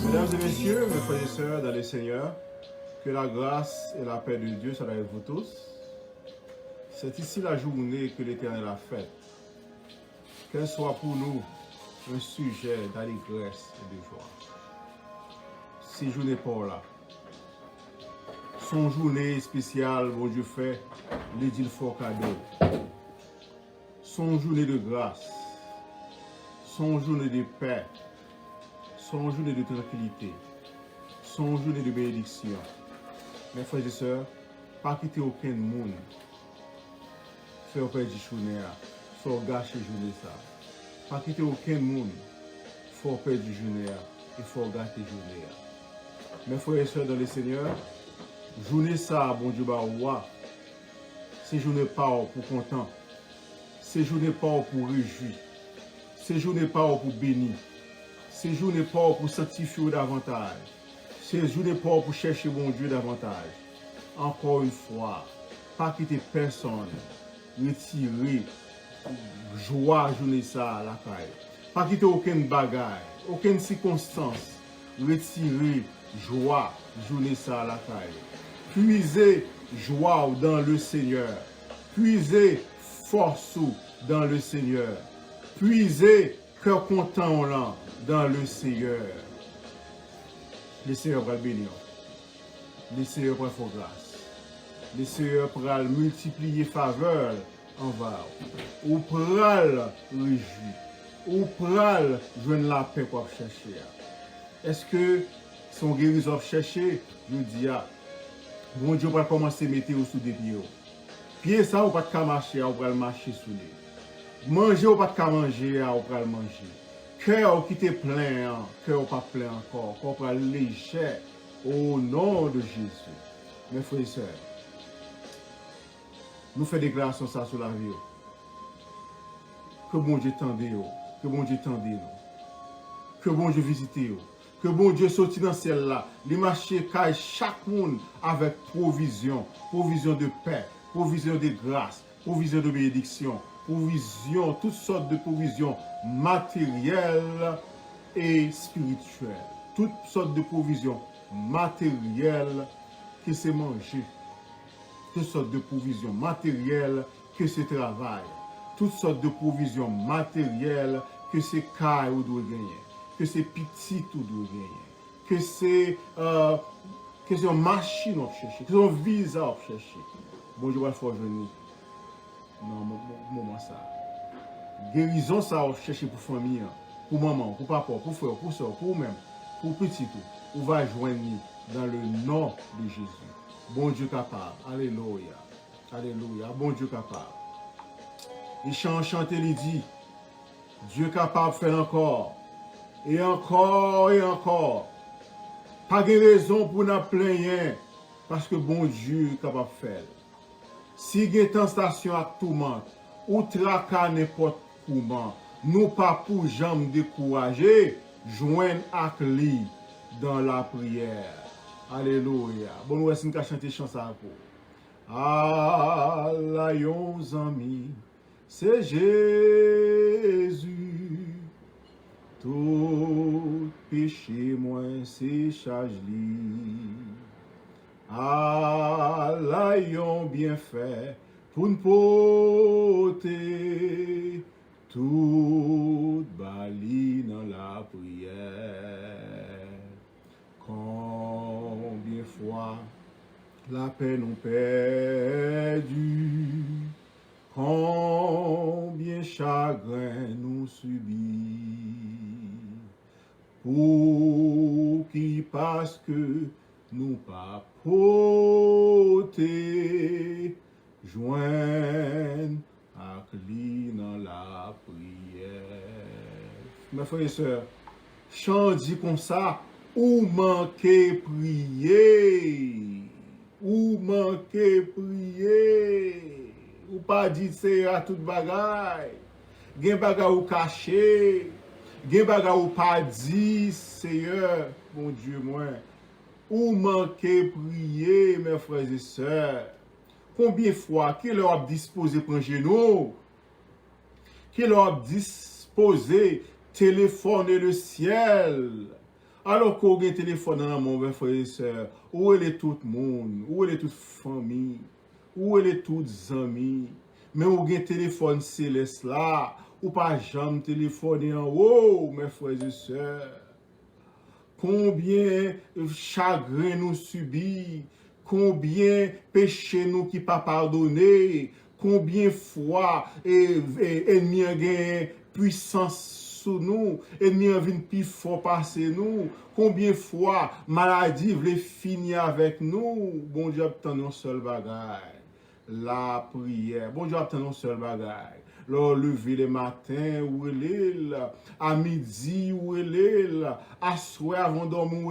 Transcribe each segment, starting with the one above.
Mesdames et messieurs, mes frères et sœurs dans le Seigneur, que la grâce et la paix de Dieu soient avec vous tous. C'est ici la journée que l'Éternel a faite. Qu'elle soit pour nous un sujet d'allégresse et de joie. Si journée pas là, son journée spéciale, bon Dieu fait, les dit fort cadeau. Son journée de grâce, son journée de paix, son journée de tranquillité, son journée de bénédiction. Mes frères et sœurs, pas quitter aucun monde. Faire perdre du journée, faut gâcher journée ça. Pas quitter aucun monde. Faut perdre du journée et faut gâcher journée. Mes frères et sœurs dans le Seigneur, journée ça, bon Dieu, bah roi. C'est journée pas pour content. C'est journée pas pour réjouir. C'est journée pas pour bénir. C'est journée pas pour sanctifier davantage. C'est journée pas pour chercher bon Dieu davantage. Encore une fois, pas quitter personne. Retirer joie journée ça à la caille. Pas quitter aucune bagaille, aucune circonstance. Retirer joie journée ça à la caille. Puiser joie dans le Seigneur. Puiser force dans le Seigneur. Puiser cœur content là dans le Seigneur. Le Seigneur va bénir. Le Seigneur va faire grâce. Le Seigneur va multiplier faveur envers vous. Ou pral réjouir. Ou pral joindre la paix pour chercher. Est-ce que son guérison va chercher? Je dis, bon Dieu va commencer à mettre sous des pieds. Pieds ça, ou pas de marcher, ou pas marcher sous les. Manger ou pas de manger, ou pas manger. Cœur qui est plein, cœur pas plein encore, qu'on prend léger au nom de Jésus. Mes frères et sœurs, nous faisons déclaration ça sur la vie. Que bon Dieu tende, que bon Dieu tende nous. Que bon Dieu visite, que bon Dieu sorti dans celle-là, les marchés caille chaque monde avec provision, provision de paix, provision de grâce, provision de bénédiction, provision, toutes sortes de provisions matérielles et spirituelles. Toutes sortes de provisions matérielles que c'est manger. Toutes sortes de provisions matérielles que c'est travail. Toutes sortes de provisions matérielles que c'est caille ou doit gagner. Que c'est petit ou doit gagner. Que c'est une machine à chercher. Que c'est un visa à chercher. Bon, je vais le faire venir. Non, moment ça. Guérison ça on chercher pour famille, pour maman, pour papa, pour frère, pour soeur, pour même, pour petit tout. On va joindre dans le nom de Jésus. Bon Dieu capable. Alléluia. Alléluia. Bon Dieu capable. Et chanter il dit Dieu capable de faire encore. Et encore et encore. Pas de raison pour nous plaindre parce que bon Dieu est capable de faire. Si il y a une tentation à tout le monde, ou tracas n'importe comment, nous pas pour jamais décourager, joindre avec lui dans la prière. Alléluia. Bon, nous allons chanter chanson à vous. Ah, la yon ami, c'est Jésus. Tout péché, moi, c'est charge li. Ah, la yon bien fait pour nous porter toute bali dans la prière. Combien fois la paix nous perdu, combien chagrin nous subit, pour qui parce que nous pas porter joindre à lui dans la prière. Mes frères et sœurs, chant dit comme ça, ou manquer prier, ou manquer prier, ou pas dire c'est à toute bagaille, gen bagaille ou caché, gen bagaille ou pas dit, Seigneur, mon Dieu, moi. Ou manquer prier, mes frères et sœurs. Combien de fois qu'il leur a disposé pour un genou, qu'il leur a disposé téléphoner le ciel. Alors qu'on a un téléphone dans mon frère et sœur, où est tout le monde, où est toute famille, où est tous les amis, mais où a un téléphone céleste là, ou pas jamais téléphoner en haut, mes frères et sœurs. Combien chagrin nous subit, combien péché nous qui pas pardonné, combien fois ennemi a gagné puissance sous nous, ennemi a venu plus fort passer nous, combien fois maladie voulait finir avec nous, bon Dieu obtient un seul bagage, la prière, bon Dieu obtient un seul bagage. Lors lever le matin, où elle est, à midi, où elle est, à soir avant de dormir,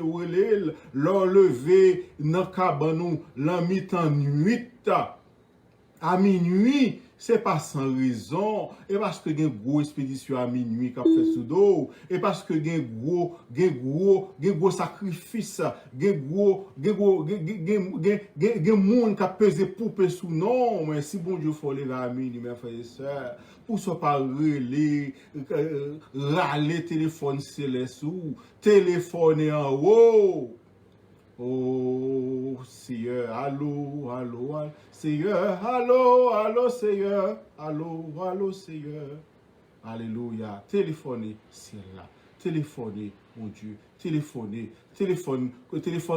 où elle est, lors lever dans le cabane, la mi-temps nuit, à minuit, c'est pas sans raison, et parce que il y a une grosse expédition à minuit qu'a fait sous dos, et parce que il y a un gros sacrifice, il y a un monde qui a pesé poupée sous non, mais si bon Dieu faut lever à minuit, mes frères et sœurs, pour ne pas râler téléphone céleste ou téléphoner en haut. Oh Seigneur, allô, allô, allô, Seigneur, allô, allô, Seigneur, allô, allô, Seigneur. Alléluia. Téléphonez, c'est là. Téléphonez, mon Dieu. Téléphonez. Téléphone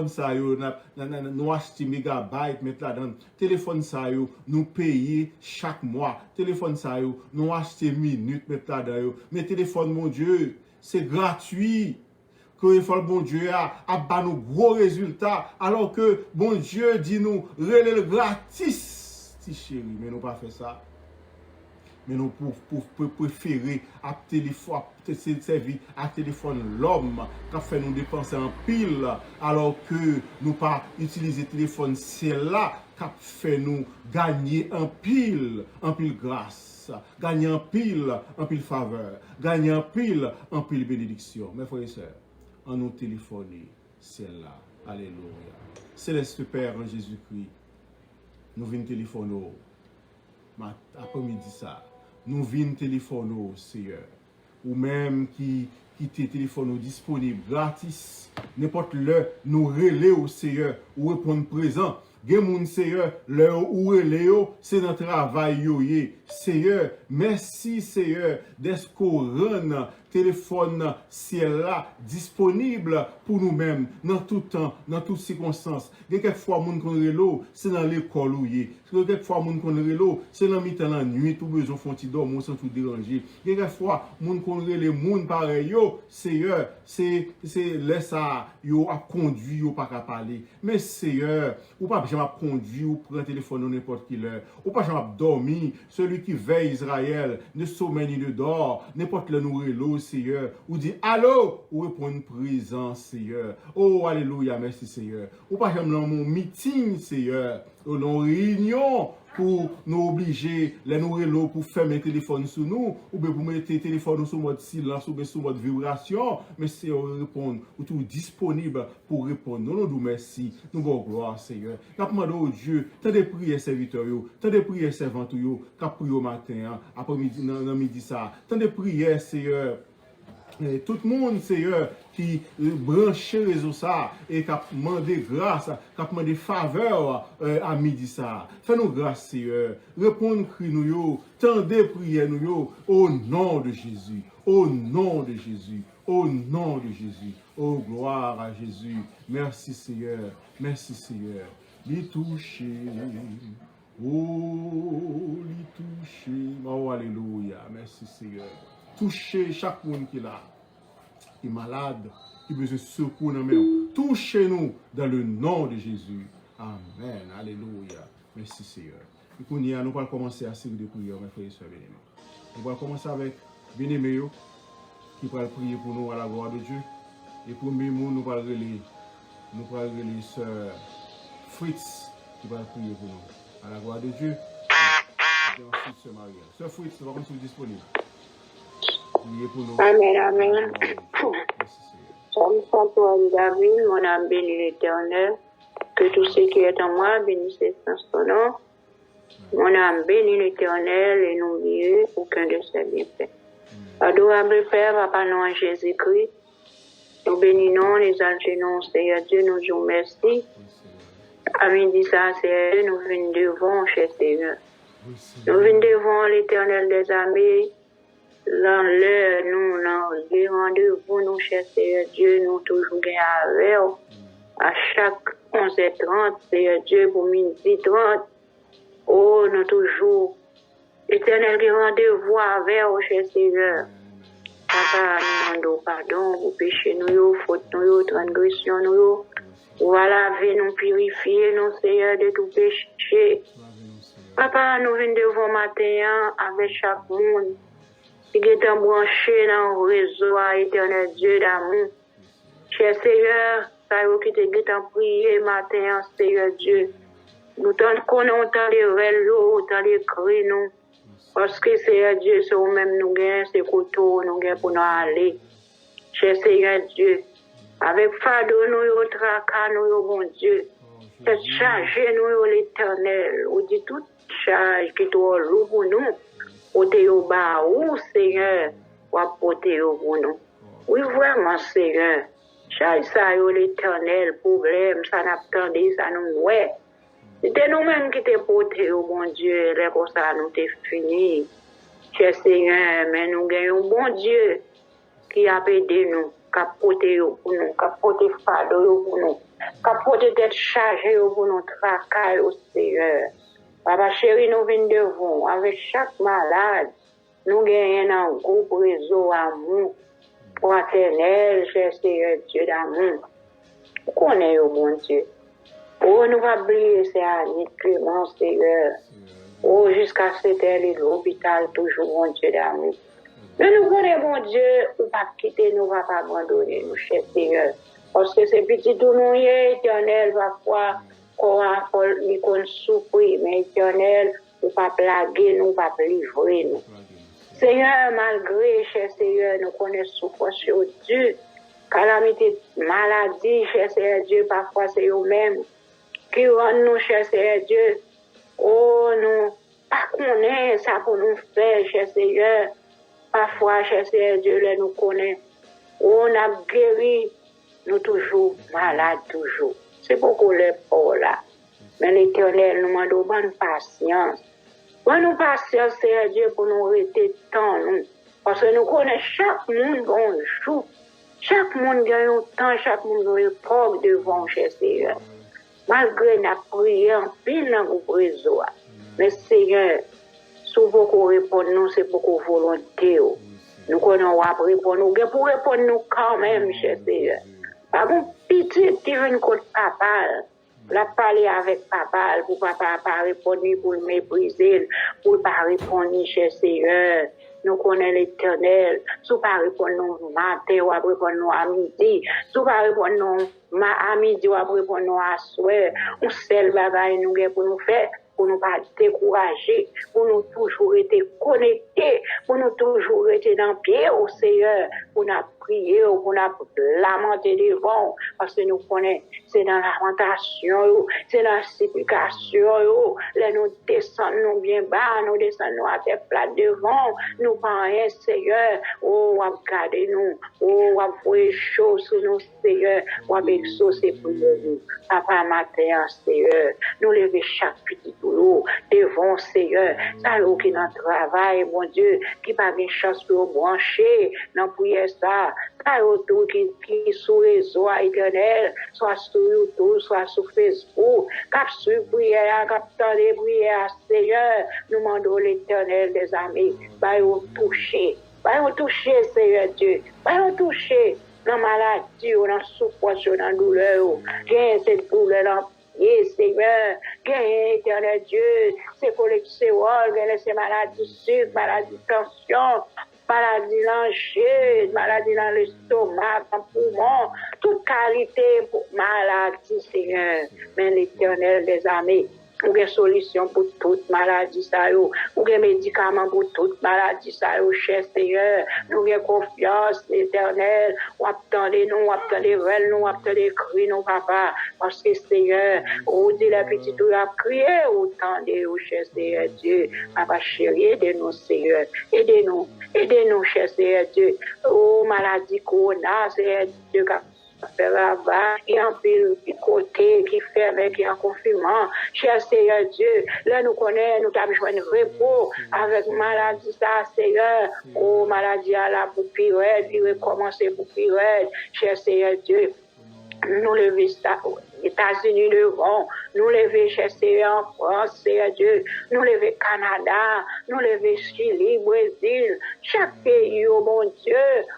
ça, nous achetons mégabytes, mettre là-dedans. Téléphone ça, nous payer chaque mois. Téléphone ça, nous achetons minutes, mettre là-dedans. Mais téléphone, mon Dieu, c'est gratuit. Que il faut le bon Dieu a bas nos gros résultats, alors que bon Dieu dit nous, relais le gratis, si chérie, mais nous pas fait ça. Mais nous pour préférer à téléphone, servir à téléphone l'homme qui a fait nous dépenser en pile, alors que nous pas utiliser téléphone c'est là qui a fait nous gagner en pile grâce, gagner en pile faveur, gagner en pile bénédiction. Mes frères et sœurs, en nous téléphoner, c'est là. Alléluia. Céleste Père en Jésus-Christ, nous venons téléphoner après-midi ça. Nous venons téléphoner, Seigneur. Ou même qui te téléphone disponible gratis. N'importe l'heure, nous relais au Seigneur ou répondre présent. Gen moun Seigneur, l'heure où relais, c'est notre travail. Seigneur, merci Seigneur d'être rend téléphone ciel là disponible pour nous-mêmes dans tout temps, dans toutes circonstances. Quelquefois moun kon relo, c'est dans l'école ou yé. Quelquefois moun kon relo, c'est dans mi-temps la nuit, tout besoin font ti dormir sans tout déranger. Quelquefois moun kon rele moun pareil yo, Seigneur, c'est laisse ça yo a conduit yo pas parler. Mais Seigneur, ou pas jamais conduit ou prendre téléphone n'importe quelle heure. Ou pas jamais dormir, celui qui veille Israël, ne sommeille ni ne dort, n'importe le nous relo Seigneur, ou dit allô, ou répondre présent, Seigneur. Oh, alléluia, merci, Seigneur. Ou pas jamais dans mon meeting, Seigneur, ou dans réunion, pour nous obliger, les nous pour fermer le téléphone sur nous, ou bien pour mettre le téléphone sur mode silence, ou bien sur mode vibration, mais c'est répondre, ou tout disponible pour répondre. Nous nous merci, nous vous gloire, Seigneur. Nous demandons au Dieu, tant de prières serviteurs, tant de prières servantes, qui prient au matin, après-midi, dans midi ça, tant de prières, Seigneur. Et tout le monde, Seigneur, qui branche les réseaux ça et qui a demandé grâce, qui a demandé faveur à midi ça. Fais-nous grâce, Seigneur. Répondre cri nous, tendez prières nous, au nom de Jésus. Au nom de Jésus. Au nom de Jésus. Oh, gloire à Jésus. Merci, Seigneur. Merci, Seigneur. Les toucher. Oh, les toucher. Oh, alléluia. Merci, Seigneur. Touchez chaque monde qui est là, qui est malade, qui a besoin de secours dans la main. Touchez-nous dans le nom de Jésus. Amen. Alléluia. Merci Seigneur. Et nous allons commencer à série de prières, mes frères et sœurs bien-aimés. Nous allons commencer avec bien-aimé qui va prier pour nous à la gloire de Dieu. Et pour nous, nous allons relayer sœur Fritz qui va prier pour nous à la gloire de Dieu. Et ensuite sœur Maria. Sœur Fritz, nous allons être disponible. Amen, amen. Somme 103 de David, mon âme bénit l'Éternel. Que tout ce qui est en moi bénisse son nom. Mon âme bénit l'Éternel et n'oubliez aucun de ses bienfaits. Adorable Père, Papa, nous en Jésus-Christ, nous bénissons, nous exaltons, Seigneur Dieu, nous disons merci. À midi, ça, Seigneur, nous venons devant, cher Seigneur. Nous venons devant l'Éternel des armées. Dans l'heure, nous, dans le rendez-vous, nous, cher Seigneur Dieu, nous toujours gagnons avec vous. À chaque 11h30, Seigneur Dieu, pour midi 30. Oh, nous toujours, Éternel, qui rendez-vous avec vous, cher Seigneur. Papa, nous demandons pardon pour péché, nous, faute, nous, transgression, nous. Voilà, laver, nous purifier, nous, Seigneur, de tout péché. Papa, nous venons devant matin avec chaque monde qui est branché dans le réseau éternel Dieu d'amour. Cher Seigneur, ça y est qui te en prier matin, Seigneur Dieu. Nous t'en connaissons autant de vélos, autant de cris, nous. Parce que Seigneur Dieu, c'est nous-mêmes nous gagnons, c'est couteau, nous gagnons pour nous aller. Cher Seigneur Dieu, avec fardeau, nous, tracas, nous, bon Dieu. Cette charge, nous, l'éternel, ou dit toute charge qui est lourd pour nous. Porter au bas, ou Seigneur, ou apporter au pour nous. Oui, vraiment, Seigneur. Charge ça, l'éternel, problème, ça n'a pas attendu, ça nous, ouais. C'était nous-mêmes qui t'es porté au bon Dieu, là, comme ça, nous t'es fini. Cher Seigneur, mais nous gagnons bon Dieu qui a aidé nous, qui a porté pour nous, qui a porté fardeau pour nous, qui a porté d'être chargé pour nous, traquer au Seigneur. Papa chéri, nous venons devant, avec chaque malade, nous gagnons un groupe réseau amour, fraternel, cher Seigneur Dieu d'amour. Nous connaissons, bon Dieu. Oh, nous va briller, c'est Annie Clément, Seigneur. Oh, jusqu'à cette heure, l'hôpital, toujours, bon Dieu d'amour. Mais nous connaissons, bon Dieu, ou pas quitter, nous va pas abandonner, nous, cher Seigneur. Parce que c'est petit tout nous, éternel, parfois, qu'on a qu'on souffre, mais éternel, ou pas plaguer, nous, pas livrer, nous. Seigneur, malgré, cher Seigneur, nous connaissons souffrance sur Dieu. Calamité, maladie, cher Seigneur Dieu, parfois c'est eux-mêmes qui rendent nous, cher Seigneur Dieu. Oh, nous, pas connaît ça pour nous faire, cher Seigneur. Parfois, cher Seigneur Dieu, là, nous connaît. Oh, on a guéri, nous toujours malades, toujours. C'est beaucoup les pauvres là. Mais l'Éternel nous demande bonne patience. Bonne patience, Seigneur Dieu, pour nous rester tant, nous. Parce que nous connaissons chaque monde un jour. Chaque monde a un temps, chaque monde a une époque devant, cher Seigneur. Malgré la prière, pile dans le réseau. Mais Seigneur, si vous pouvez répondre, nous, c'est pour vos volonté. Nous connaissons à répondre, nous pour répondre nous quand même, cher Seigneur. Pas bon petit qui vient contre papa. La parler avec papa, pour papa pas répondre, pour le mépriser, pour pas répondre, cher Seigneur. Nous connaissons l'Éternel. Si vous ne répondez pas matin, ou après répondre à midi. Si vous ne répondez pas à midi, ou après répondre à soir. On seul bagaille nous pour nous faire, pour nous pas décourager, pour nous toujours être connectés, pour nous toujours être dans le pied au Seigneur, pour nous prier, pour nous lamenter devant, parce que nous connaissons, c'est dans la lamentation, c'est dans la supplication, là nous descendons bien bas, nous descendons à terre plate devant, nous parlons, Seigneur, oh, regardez nous, oh, voyez chaud sur nous, Seigneur, ou exaucer pour nous, papa matin, Seigneur, nous lever chaque petit boulot devant, Seigneur, ça y est qui dans le travail, mon Dieu, qui n'a pas de chance pour brancher, dans prière ça, ça y est tout qui sur les réseaux éternels, soit sur YouTube, soit sur Facebook, cap sur prière, cap dans les prières, Seigneur, nous demandons l'Éternel des amis, va y toucher, Seigneur Dieu, va y toucher dans la maladie, dans la souffrance, dans la douleur, gagne cette douleur dans Seigneur, gagne éternel Dieu, c'est cholestérol, gagne ces maladies du sucre, maladies de tension, maladie l'angine, maladie dans l'estomac, dans le poumon, toute qualité pour maladie, Seigneur. Mais l'Éternel des armées, Ou gen solution pour toute maladie ça yo, ou gen médicament pour toute maladie ça yo, cher Seigneur. Nous gen confiance l'éternel, ou attendez nous, ou attendez elle, nous attendez cri nous papa, parce que Seigneur, ou dit les petits tout a crié, ou tendez au cher Seigneur Dieu, papa chéri, aidez-nous Seigneur, aidez-nous cher Seigneur Dieu. Oh maladie corona, Seigneur Dieu, faire là-bas, qui en pile côté, qui ferme, qui en confinement. Cher Seigneur Dieu, là nous connaissons, nous avons besoin de repos avec maladie, ça, Seigneur. Oh, maladie à la pour pire, puis recommencer pour pire. Cher Seigneur Dieu, nous lever ça. États-Unis devant, nous lever chez Seigneur en France, Seigneur Dieu, nous lever Canada, nous lever Chili, Brésil, chaque pays, oh mon Dieu,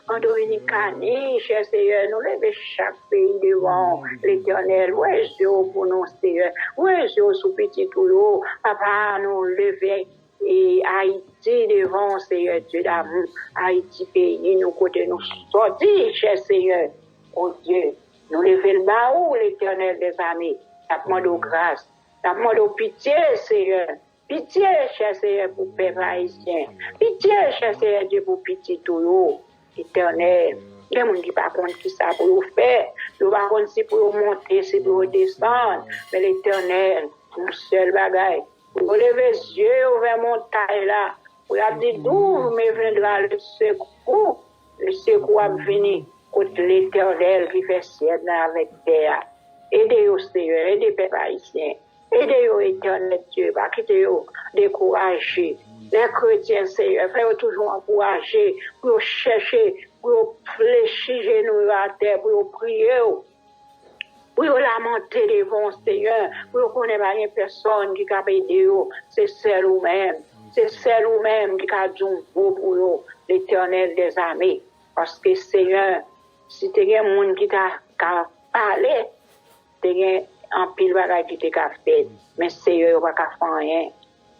en Dominicanie, cher Seigneur, nous lever chaque pays devant l'Éternel, ouais, Dieu pour nous, Seigneur, ouais, Dieu sous petit tout papa, nous lever et Haïti devant, Seigneur Dieu d'amour, Haïti pays, nous côté nous sortir, cher Seigneur, oh Dieu. Nous levons le bas où l'Éternel des amis. Nous demandons grâce. Nous demandons pitié, Seigneur. Pitié, cher Seigneur, pour le peuple haïtien. Pitié, cher Seigneur, Dieu, pour petit tout. Éternel. Il y a des gens qui ne savent pas qui ça pour faire. Ils ne savent pas si pour monter, si pour descendre. Mais l'Éternel, un seul bagaille. Pour lever les yeux vers la montagne là. Pour dire d'où me viendra le secours. Le secours va venir. Contre l'Éternel qui fait ciel avec terre. Aidez-vous, Seigneur, aidez les peuples haïtiens. Aidez-vous, Éternel Dieu, pas quitter-vous, décourager. Les chrétiens, Seigneur, faites toujours encourager, pour chercher, pour fléchir genoux à terre, pour prier, pour lamenter devant Seigneur, pour qu'on n'ait pas une personne qui a aidé, c'est celle ou même. C'est celle ou même qui a dit pour l'Éternel des armées. Parce que Seigneur, si tu as un monde qui t'a parlé, tu as un pile bagage qui t'a fait. Mais Seigneur, il ne va pas faire rien.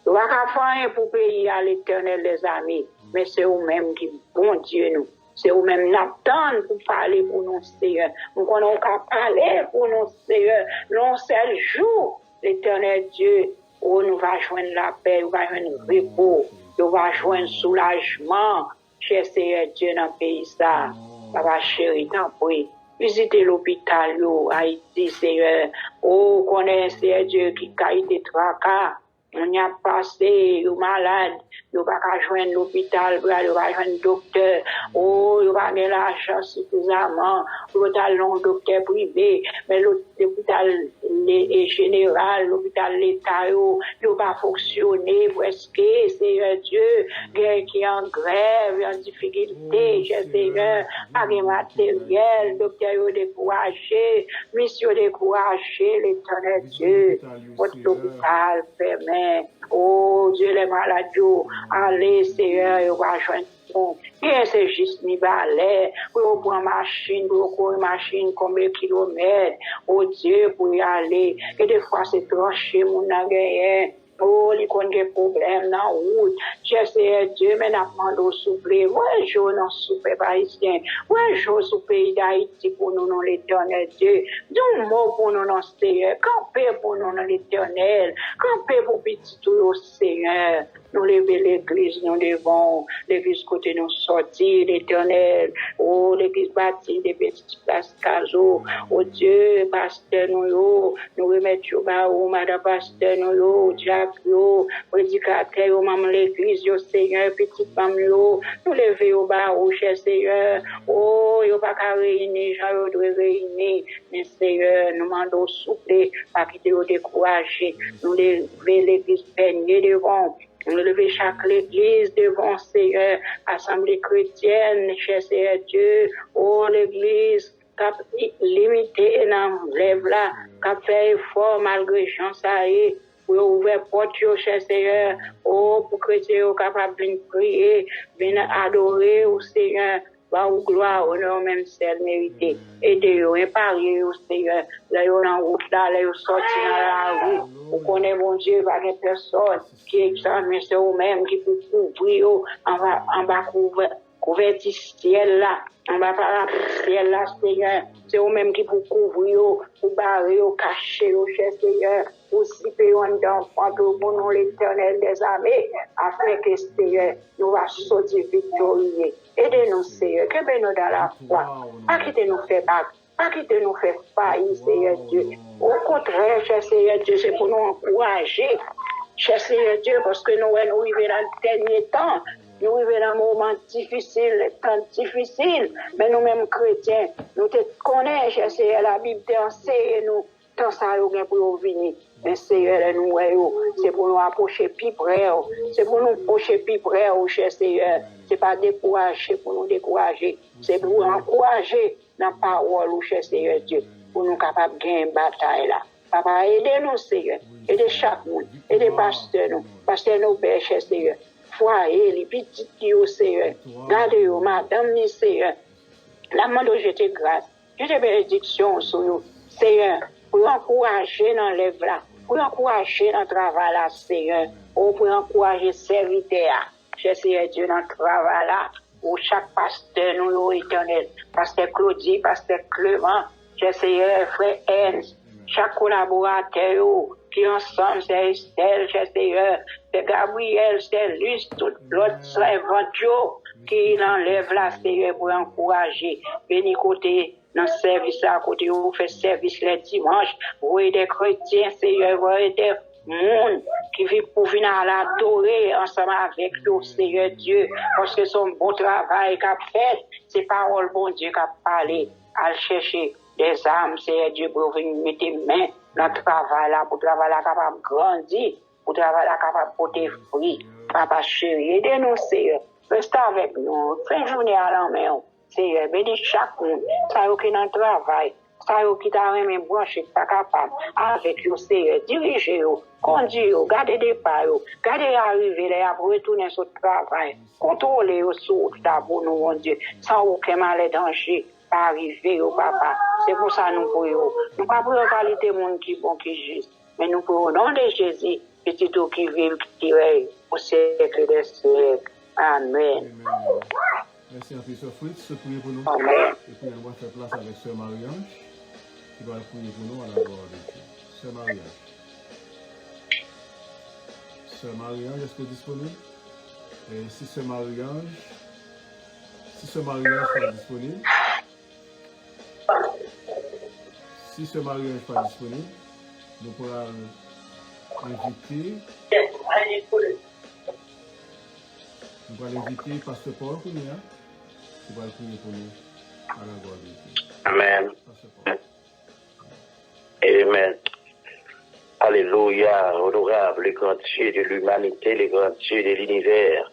Il ne va pas faire rien pour payer à l'Éternel des amis. Mais c'est eux-mêmes qui, bon Dieu, nous. C'est eux-mêmes qui attendent pour parler pour nous, Seigneur. Nous n'avons qu'à parler pour nous, Seigneur. L'on seul jour, l'Éternel Dieu, où nous va joindre la paix, nous va joindre le repos, nous va joindre le soulagement. Cher Seigneur Dieu dans le pays, ça. Papa chéri, t'en prie. Visitez l'hôpital, Haïti, Seigneur. Oh, connaissez, Seigneur Dieu, qui a été tracas. On y a passé, yo malade, yo pas qu'à joindre l'hôpital, yo pas joindre docteur, oh, yo pas gagner l'argent suffisamment, l'hôpital non docteur privé, mais l'hôpital général, l'hôpital l'État, yo pas fonctionné, presque, Seigneur Dieu, guerre qui est en grève, en difficulté, Seigneur, pas de matériel, docteur yo découragé, mission découragé, l'Éternel Dieu, votre hôpital fermé. Oh Dieu, les malades, allez, Seigneur, on va joindre. Bien, c'est juste ni balai, pour prendre machine, pour courir machine, combien de kilomètres, oh Dieu, pour y aller. Et des fois, c'est tranché, mon gagné. Oh, il connaît des problèmes dans la route. J'essaie Dieu, mais n'a pas de souple. Ouais, je n'en souple pas ici. Ouais, je sous pays d'Haïti pour nous, non, l'Éternel Dieu. D'un mot pour nous, non, Seigneur. Campez pour nous, non, l'Éternel. Campez pour petit tout, Seigneur. Nous lever l'église, nous devons, l'église côté nous sortir, l'Éternel. Oh, l'église bâtie des petites places caso. Oh Dieu, pasteur nous remettons bas, oh, madame pasteur nous diacre, prédicateur, maman l'église, yo Seigneur, petite femme nous lever au bas, oh, cher Seigneur. Oh, yo pas qu'à réunir, j'en dois réunir. Mais Seigneur, nous demandons souple, pas quitter au décourager. Nous lever l'église peignée devant. Nous lever chaque église devant Seigneur, assemblée chrétienne, cher Seigneur Dieu, oh l'église, cap limité dans rêve là, cap fait effort malgré chance ça est, pour ouvrir porte cher Seigneur, oh pour chrétiens capable de prier, venir adorer au Seigneur. Va ou gloire, honneur, même celle méritée. Aidez-vous, épargnez au Seigneur. Là, vous en route, là, vous sortez dans la rue. Vous connaissez mon Dieu, pas de personne qui examine, c'est vous-même qui peut couvrir, en bas couvertir ciel là. On va pas ciel là, Seigneur. C'est eux-mêmes qui pour couvrir, pour barrer, cacher, cher Seigneur, pour zipper d'enfants, pour nous l'éternel des armées, afin que Seigneur, nous va sortir victorieux. Aidez-nous, Seigneur, que nous dans la foi, pas quitter nous faire battre, pas quitter nous faire faillir, Seigneur Dieu. Au contraire, cher Seigneur Dieu, c'est pour nous encourager, cher Seigneur Dieu, parce que nous arrivons dans le dernier temps. Nous arrivons dans un moment difficile, temps difficile, mais nous-mêmes chrétiens, nous te connaissons, cher Seigneur, la Bible t'enseigne nous, tant ça nous pour venir. Mais Seigneur, nous, c'est pour nous approcher plus près, c'est pour nous approcher plus près, cher Seigneur. C'est pas décourager pour nous décourager, c'est pour nous encourager dans la parole, cher Seigneur Dieu, pour nous capables de gagner une bataille là. Papa, aidez-nous, Seigneur, aidez chaque monde, aidez pasteurs, nos pères, cher Seigneur. Foyer, les petits qui au Seigneur, gardez-vous, madame, Seigneur. La main de jeter grâce, jeter bénédiction sur nous, Seigneur, pour encourager dans l'œuvre là, pour encourager dans le travail là, Seigneur, ou pour encourager serviteur, cher Seigneur Dieu, dans le travail là, pour chaque pasteur, nous, éternel, pasteur Claudie, pasteur Clément, cher Seigneur, frère Ernst, chaque collaborateur, qui ensemble, c'est Estelle, cher Seigneur, c'est Gabriel, c'est Luce, tout l'autre servant qui enlève la Seigneur pour encourager. Béni côté dans le service à côté où vous faites service les dimanches, vous êtes des chrétiens, Seigneur, vous êtes des monde qui vit pour venir à l'adorer ensemble avec nous, Seigneur Dieu, parce que son bon travail qu'a fait, c'est parole bon Dieu qu'a parlé, à chercher des âmes, Seigneur Dieu, pour venir mettre main dans le travail là, pour le travail là capable de grandir, pour le travail là capable de porter fruit. Papa chéri, aidez-nous, Seigneur. Restez avec nous. Fin journée à la main, Seigneur. Bénis chaque monde. Ça y est qui dans le travail. Ça y est qui t'a remis branché, pas capable. Avec vous, Seigneur. Dirigez-vous. Conduisez-vous. Gardez des pas. Gardez arriver là pour retourner sur le travail. Contrôlez-vous sur pour nous, mon Dieu. Sans aucun mal et danger. Pas arriver, papa. C'est pour ça que nous prions. Nous ne pas pour qualité monde qui bon, qui juste. Mais nous prions au nom de Jésus. Petit tout qui vit, qui règne au siècle des siècles. Amen. Merci un peu, Sœur Fritz, priez pour nous. Amen. Et puis, on va faire place avec Sœur Marie-Ange, qui va prier pour nous à la gloire de Dieu. Sœur Marie-Ange. Sœur Marie-Ange, est-ce que vous êtes disponible? Et si Sœur Marie-Ange sera disponible, si Sœur Marie-Ange n'est pas disponible, nous pourrons inviter. Nous allons inviter Pasteur Paul pour nous, qui va prier pour nous à la gloire de Dieu. Amen. Amen. Alléluia, honorable, le grand Dieu de l'humanité, le grand Dieu de l'univers.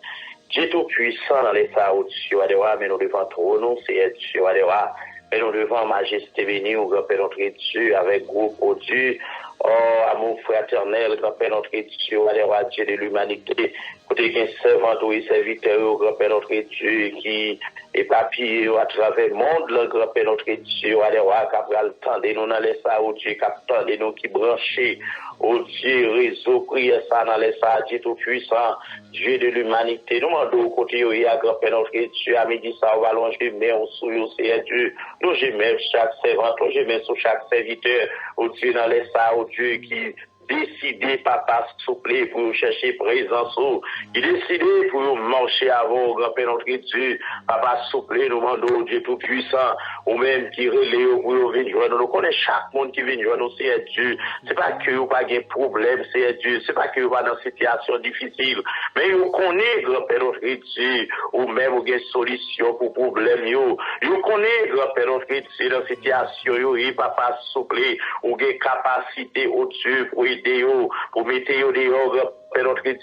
Dieu tout-puissant dans les saouts, Adéwa, mais nous devons trôner, c'est Dieu, Adéwa, mais nous devons majesté bénie, ou grand Père notre Dieu, avec groupe au Dieu. Oh, amour fraternel, grand Père notre Dieu, Adéwa, Dieu de l'humanité. Côté qu'un servant ou serviteur, au grand Père notre Dieu, qui est papillé à travers le monde, le grand Père notre Dieu, Adéwa, capral tendez nous dans les saouts, Dieu, captant nous qui branchés. Oh Dieu, réseau, prière ça dans les salles, Dieu tout-puissant, Dieu de l'humanité. Nous demandons au côté, il y a grand Père notre Dieu, à midi, ça, on va longer, mais on souille, c'est Dieu. Nous gemmes chaque servant, nous gemmes sur chaque serviteur, au Dieu dans les salles, au Dieu qui décidé, papa, souple, pour chercher présence, qui décidé pour marcher avant, grand Père notre Dieu, papa, souple, nous demandons, Dieu tout-puissant, ou même qui relaie, pour venir joindre, nous connaissons chaque monde qui vient joindre, c'est Dieu. C'est pas que vous pas de problème, c'est Dieu. C'est pas que vous pas dans une situation difficile, mais vous connaissez, grand Père notre Dieu, ou même vous avez une solution pour problème, vous connaissez, grand Père notre Dieu, dans une situation, papa, souple, ou avez capacité au Dieu pour aider, pour mettre dehors, Père notre Dieu,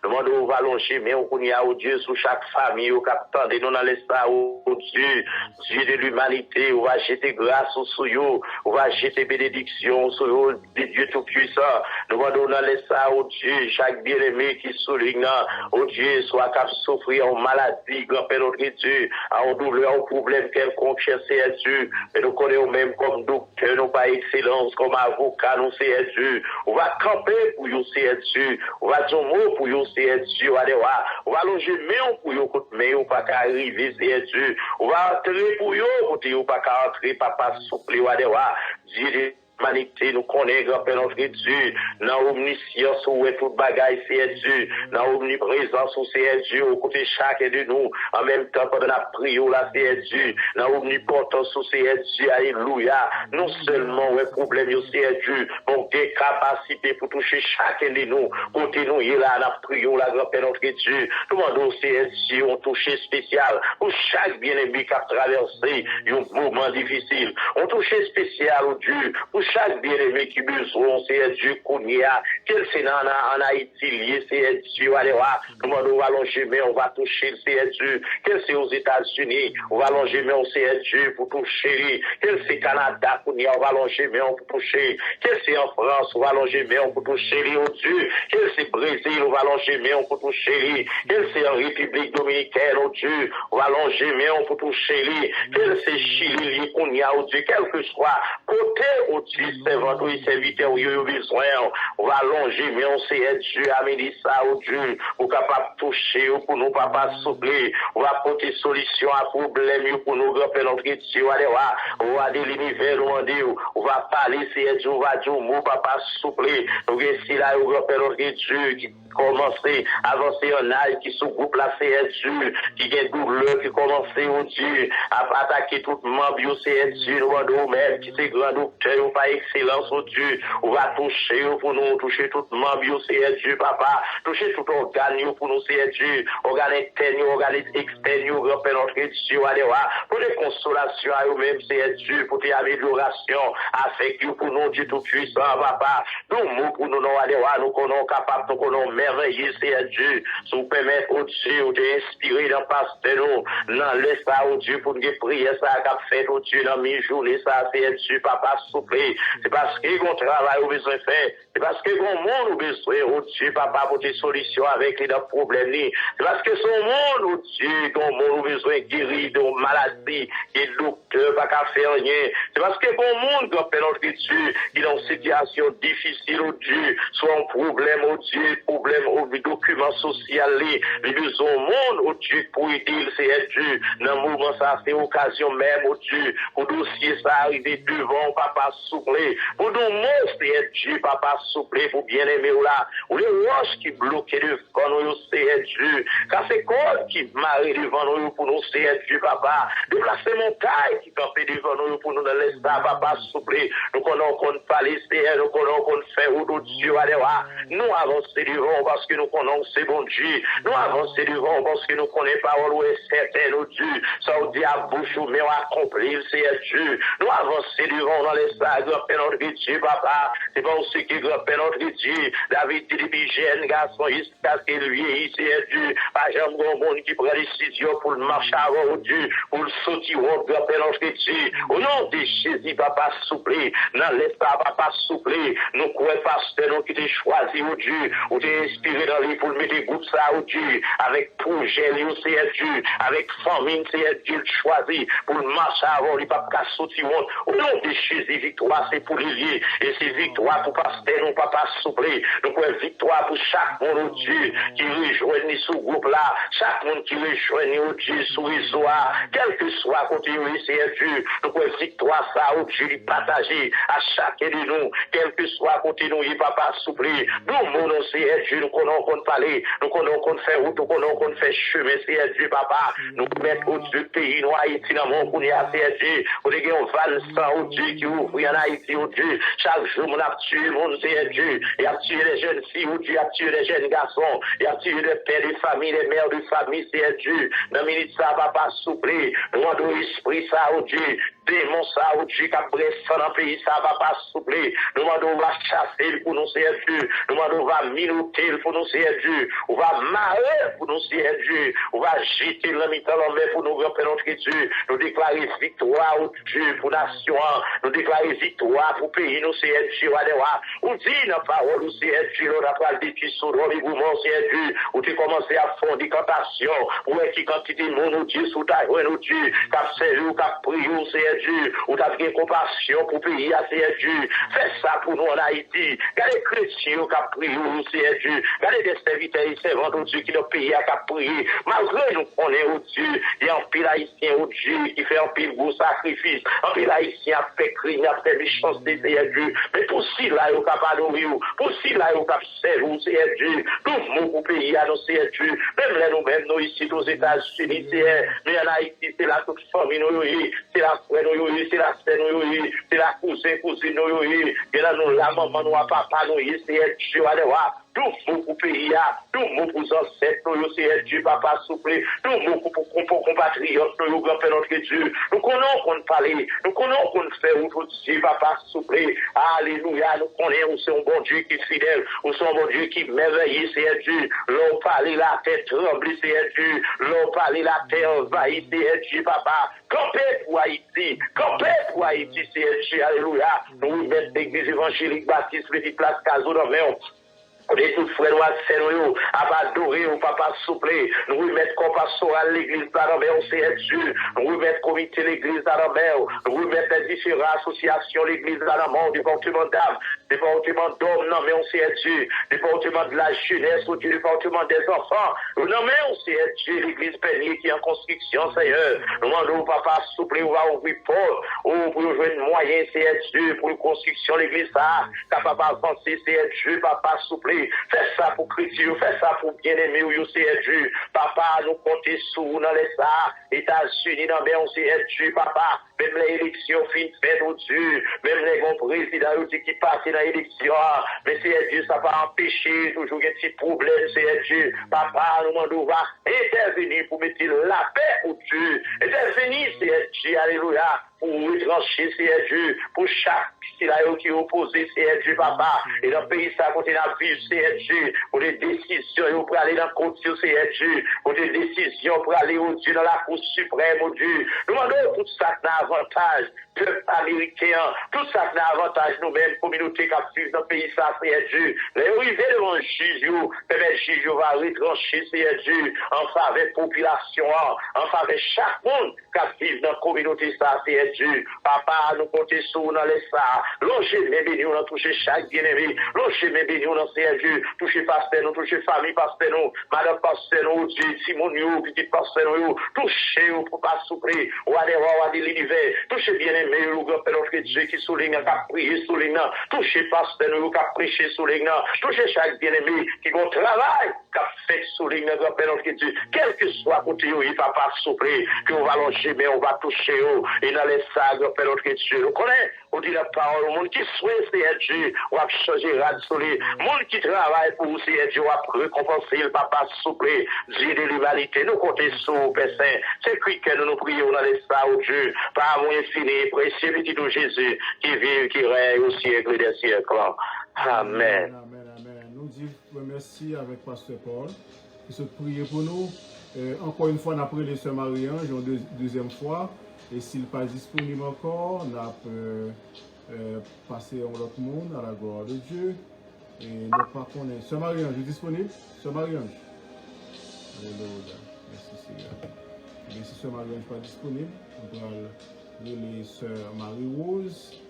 nous demandons à allonger, mais on connaît au Dieu sur chaque famille, au capitaine, de nous dans l'espace, au Dieu, Dieu de l'humanité, on va jeter grâce sur eux, on va jeter bénédiction sur eux, Dieu tout-puissant. Nous demandons dans l'espace, au Dieu, chaque bien-aimé qui souligne, au Dieu, soit capable de souffrir en maladie, grand Père notre Dieu, en douleur, en problème quelconque, cher Dieu, mais nous connaissons même comme docteur, nous pas excellence, comme avocat, nous c'est Dieu, on va camper pour vous, c'est Dieu. Dieu. On va dire un mot pour vous, Seigneur Dieu. On va longer main pour vous, mais on pas qu'à arriver, Seigneur Dieu. On va entrer pour vous, pour vous pas qu'à entrer, papa, souple, Dieu. Humanité, nous connaissons, grand-père, notre Dieu, dans l'omniscience, où est tout bagaille, c'est Dieu, dans l'omniprésence, où c'est Dieu, au côté chacun de nous, en même temps, pendant la prière, là, c'est Dieu, dans l'omnipotence, où c'est Dieu, alléluia, non seulement, ouais, problème, c'est Dieu, donc des capacités pour toucher chacun de nous, côté nous, il là, la prière, la grand-père, notre Dieu, nous demandons, c'est Dieu, on touche spécial, pour chaque bien-aimé qui a traversé un moment difficile, on touche spécial, au Dieu, pour chaque bien-aimé qui besoin, c'est Dieu qu'on y a, quel c'est en Haïti lié, c'est Dieu, allez voir, nous on va allonger, mais on va toucher, c'est Dieu, quel c'est aux États-Unis, on va allonger, mais on c'est Dieu pour toucher, quel c'est Canada qu'on y a, on va allonger, mais on peut toucher, quel c'est en France, on va allonger, mais on peut toucher, oh Dieu, quel c'est Brésil, on va allonger, mais on peut toucher, quel c'est en République Dominicaine, oh Dieu, on va allonger, mais on peut toucher, quel c'est Chili, qu'on y a, oh Dieu, quel que soit, côté, oh Dieu, servant, oui, serviteur, oui, besoin, on va allonger, mais on sait Dieu, amener ça, oh Dieu, pour capable toucher, pour nous, papa, soupler, on va apporter solution à problème, pour nous, grand-père, notre Dieu, allez voir, on va aller l'univers, on va parler, c'est Dieu, on va dire, mon papa, soupler, donc, si là, grand-père, notre Dieu, qui commencer à avancer en âge, qui sous groupe la CSU, qui a douleur, qui commence, oh Dieu, à attaquer tout le membre du CSU, nous demandons même, qui c'est grand docteur, ou pas excellence, oh Dieu, on va toucher, pour nous, toucher tout le membre du CSU, papa, toucher tout organe, pour nous, CSU, organe interne, organe externe, grand-père, notre Dieu, allez voir, pour des consolations à eux-mêmes, CSU, pour des améliorations, avec vous, pour nous, Dieu tout-puissant, papa, nous, pour nous, allez voir, nous connaissons capables, nous connaissons merveilleux, c'est Dieu, si vous permettez au Dieu de inspirer dans pasteur nous, dans l'espace au Dieu pour nous prier ça, qu'a fait au Dieu dans mes journées, ça, c'est Dieu, papa, souple. C'est parce que qu'on travaille au besoin faire, c'est parce que qu'on monde au besoin, au Dieu, papa, pour des solutions avec les problèmes, c'est parce que son monde, au Dieu, qu'on monde au besoin guéri de maladies, et docteur, pas qu'à faire rien, c'est parce que qu'on monde, qu'on fait notre Dieu, qui est dans une situation difficile, au Dieu, soit un problème, au Dieu, problème au document social, les besoins au monde, au Dieu, pour aider, c'est Dieu. Dans le moment, ça, c'est occasion même, au Dieu, pour dossier, ça arrive devant, papa, souple. Pour nous, c'est Dieu, papa, souple, pour bien aimer, là. Ou les roches qui bloquent devant nous, c'est Dieu. Car c'est quoi qui marie devant nous, pour nous, c'est Dieu, papa. Déplacer montagne qui campait devant nous, pour nous, dans l'espace, papa, souple. Nous connaissons qu'on parle, c'est nous connaissons qu'on fait, ou Dieu, allez voir. Nous avancer devant, parce que nous connaissons c'est bon Dieu. Nous avancer devant parce que nous connaissons parole où est certaine, oh Dieu. Ça nous dit à bouche ou mais on accomplit, c'est Dieu. Nous avancer devant dans l'espace, grand-père notre Dieu, papa. C'est pas aussi que grand-père notre Dieu. David dit, les jeunes garçons, jusqu'à ce qu'il vieillisse, c'est Dieu. Pas jamais bon monde qui prend décision pour le marcher avant, oh Dieu. Pour le sauter, oh grand-père notre Dieu. Au nom de Jésus, papa, souple. Dans l'espace, papa, souple. Nous croyons, pasteur, nous qui t'ai choisi, oh Dieu. Ou t'es inspiré dans les pour mettre des groupes ça, oh Dieu, avec projet, c'est Dieu, avec famille, c'est Dieu choisi, pour le marcher avant, les papas sortir, au nom de Jésus, victoire, c'est pour les lier, et c'est victoire pour pasteur, non papa souple, donc ouais, victoire pour chaque monde, oh Dieu, qui rejoigne ce groupe-là, chaque monde qui rejoigne, oh Dieu, sous réseau, quel que soit côté, c'est Dieu, donc ouais, victoire, ça, oh Dieu, partager à chacun de nous, quel que soit côté nous, papa souple, nous, mon c'est Dieu, nous connaissons qu'on parler, nous connaissons qu'on fait route, nous connaissons qu'on fait chemin, c'est Dieu, papa. Nous mettons au-dessus pays, nous, Haïti, dans mon pays, c'est Dieu. On est un valsant, au Dieu, qui ouvre en Haïti, au Dieu. Chaque jour, on a tué, mon c'est Dieu. Il a tué les jeunes filles, au Dieu, il a tué les jeunes garçons. Il a tué les pères de famille, les mères de famille, c'est Dieu. Dans la minute, ça va pas soupler. Nous avons l'esprit, ça, au Dieu. Démon, ça, au Dieu, qui a bressé dans le pays, ça va pas soupler. Nous on va chasser pour nous, c'est Dieu. Nous on va minuter pour nous, c'est Dieu. On va marrer pour nous, c'est Dieu. On va jeter le mi-temps l'envers pour nous, grand-père notre Dieu. Nous déclarer victoire au Dieu pour nation. Nous déclarer victoire pour pays, nous, c'est Dieu. On dit dans la parole, c'est Dieu. On a pas dit qui sont dans les mouvements, c'est Dieu. On tu commencé à fond d'incantation. Où est-ce qui quantité de monde, Dieu, sous ta joie, nous, Dieu. Cap servi ou cap prié, c'est Seigneur Dieu, ou t'as fait compassion pour le pays, Seigneur Dieu. Fais ça pour nous en Haïti. Regardez les chrétiens qui ont prié, Seigneur Dieu. Regardez des serviteurs et servantes, oh Dieu, qui ont payé à prier. Malgré nous, on est, oh Dieu, il y a un pile haïtien, oh Dieu, qui fait un pile gros sacrifice. Un pile haïtien a fait crime, a fait méchanceté, Seigneur Dieu. Mais pour si là, il y a pas adorer, pour si là, il y a pas servir, Seigneur Dieu. Nous, mon pays, à nos Seigneur Dieu. Même là, nous-mêmes, nous ici, aux États-Unis, mais en Haïti, c'est la toute famille, c'est la frère, c'est la sœur, c'est la cousine, et là, nous, la maman, nous, papa, nous, Seigneur Dieu, allez voir. Tout mot pour pays, tout mot pour ancêtres, nous, Seigneur Dieu, papa, souple, tout mot pour compatriotes, nous, grand-père, notre Dieu. Nous connaissons qu'on parle, nous connaissons qu'on fait, ou Dieu, papa, souple. Alléluia, nous connaissons, c'est un bon Dieu qui est fidèle, ou c'est un bon Dieu qui merveille, Seigneur Dieu. L'on parle, la terre tremble, Seigneur Dieu. L'on parle, la terre envahit, Seigneur Dieu, papa. Campez pour Haïti, Seigneur Dieu, alléluia. Nous mettons l'église évangélique Baptiste, petite place, Caso, dans le et tout frère, nous adorer au papa souple. Nous remettons compassion à l'église d'Arabelle, c'est Dieu. Nous remettons comité l'église d'Arabelle. Nous remettons les différentes associations, l'église d'Arabelle, département d'âme, département d'hommes, non mais on sait Dieu. Département de la jeunesse, ou du département des enfants. Non mais on sait Dieu, l'église Pénier qui est en construction, Seigneur. Nous demandons au papa souple, on va ouvrir porte, ou pour jouer un moyen, c'est Dieu, pour la construction de l'église, ça, capable d'avancer, c'est Dieu, papa souple. Fais ça pour chrétien, fais ça pour bien-aimé, c'est Dieu. Papa, nous comptons sous dans les États-Unis, dans les Dieu, papa. Même les élections faites au Dieu, même les grands présidents qui passent dans l'élection, mais c'est Dieu, ça va empêcher toujours des petits problèmes, c'est Dieu. Papa, nous demandons, va intervenir pour mettre la paix pour Dieu. Intervenir, c'est Dieu, alléluia, pour retrancher, c'est Dieu, pour chaque qui est opposé, c'est Dieu, papa. Et dans le pays, ça continue à vivre, c'est Dieu, pour des décisions, pour aller dans le côté, c'est Dieu, pour des décisions, pour aller au Dieu, dans la Cour suprême, au Dieu. Nous demandons tout ça qui a avantage, peuple américain, tout ça qui a avantage, nous-mêmes, communauté qui vivent dans le pays, ça, c'est Dieu. Les arrivés devant le juge, le juge va retrancher, c'est Dieu, en faveur de la population, en faveur de chaque monde qui vit dans la communauté, ça, c'est Dieu. Papa, nous comptons sur dans les ça. Longez mes bénis, on a touché chaque bien-aimé. Longez mes bénis, on a c'est Dieu. Touchez pasteur, nous touchez famille, pasteur, nous, madame pasteur, nous, Dieu, Simon, nous, petit pasteur, nous, touchez, pour pas souffrir, ou à des l'univers. Touchez bien-aimé, le grand-père, notre Dieu, qui souligne, qui a prié souligne, touchez pasteur, nous, qui a prêché souligne, touchez chaque bien-aimé, qui a travail, qui a fait souligne, grand-père, notre Dieu. Quel que soit côté, il ne va pas souffrir, qu'on va longer, mais on va toucher, et dans les sacs, grand-père, notre Dieu. Nous connaissons, on dit la parole, le monde qui souhaite, c'est Dieu, on va changer rad sur les, le monde qui travaille pour vous, c'est Dieu, on va récompenser le papa souple, Dieu de l'humanité, nous comptons sur Père Saint, c'est lui que nous prions dans les sacs, au Dieu, par mon infini, précieux petit de Jésus, qui vit, qui règne au siècle des siècles. Amen. Amen. Nous disons merci avec Pasteur Paul, qui se prie pour nous. Encore une fois, on a pris les sœurs Marie-Ange, une deuxième fois. Et s'il n'est pas disponible encore, on a passé à l'autre monde, à la gloire de Dieu. Et nous pas connaître. Sœur Marie-Ange, est disponible? Sœur Marie-Ange. Alléluia. Merci Seigneur. Et si Sœur Marie-Ange n'est pas disponible, on va les Sœur Marie-Rose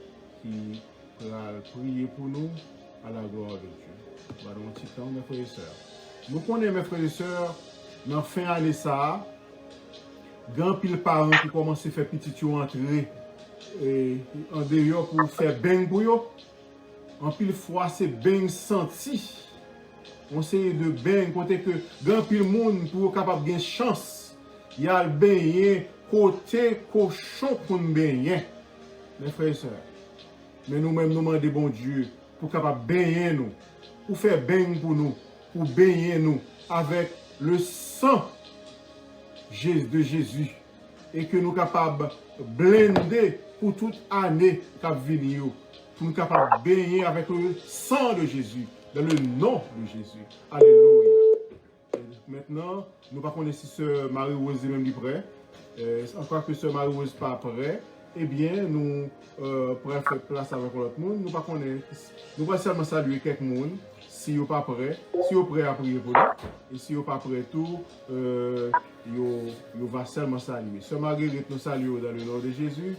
qui va prier pour nous à la gloire de Dieu. Voilà un petit temps, mes frères et sœurs. Nous connaissons, mes frères et sœurs, dans la fin d'année ça, grand pile parents qui commencent à faire petit entrer en dehors pour faire bang pour eux. En pile fois, c'est bang senti. On sait de bang, côté que grand pile monde pour capable de chance. Il y a le baigner côté cochon pour nous baigner. Mes frères et sœurs. Mais nous-mêmes, nous demandons bon Dieu pour capable baigner nous, pour faire bang pour nous, pour baigner nous avec le sang de Jésus et que nous sommes capables de blender pour toute année qui va venir, pour nous capables de baigner avec le sang de Jésus, dans le nom de Jésus. Alléluia. Et maintenant, nous ne connaissons pas si Sœur Marie-Rose est même prêt. Encore que Sœur Marie-Rose n'est pas prêt, eh bien, nous pourrons faire place avec l'autre monde. Nous ne pouvons seulement saluer quelques monde. Si vous n'êtes pas prêt, si vous êtes prêt à prier pour nous, et si vous n'êtes pas prêt tout, vous va seulement saluer. Sœur Marguerite nous salue dans le nom de Jésus.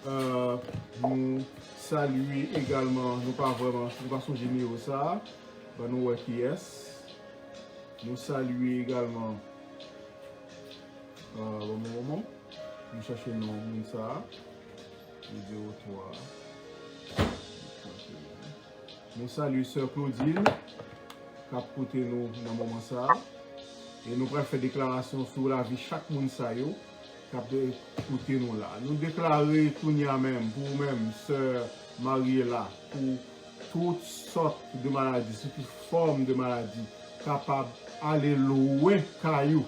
nous saluer également, nous pas vraiment, nous pas songer numéro ça, nous ouais qui est. Nous saluer également, moment, nous cherchons le nom de ça, vidéo 3. Nous saluons Sœur Claudine, qui a porté nous dans le moment ça. Et nous pourrons faire déclaration sur la vie de chaque monde qui a porté nous là. Nous déclarer tout même, pour vous-même, Sœur Mariella, pour toutes sortes de maladies, toutes formes de maladies, capables d'aller loin, caillou.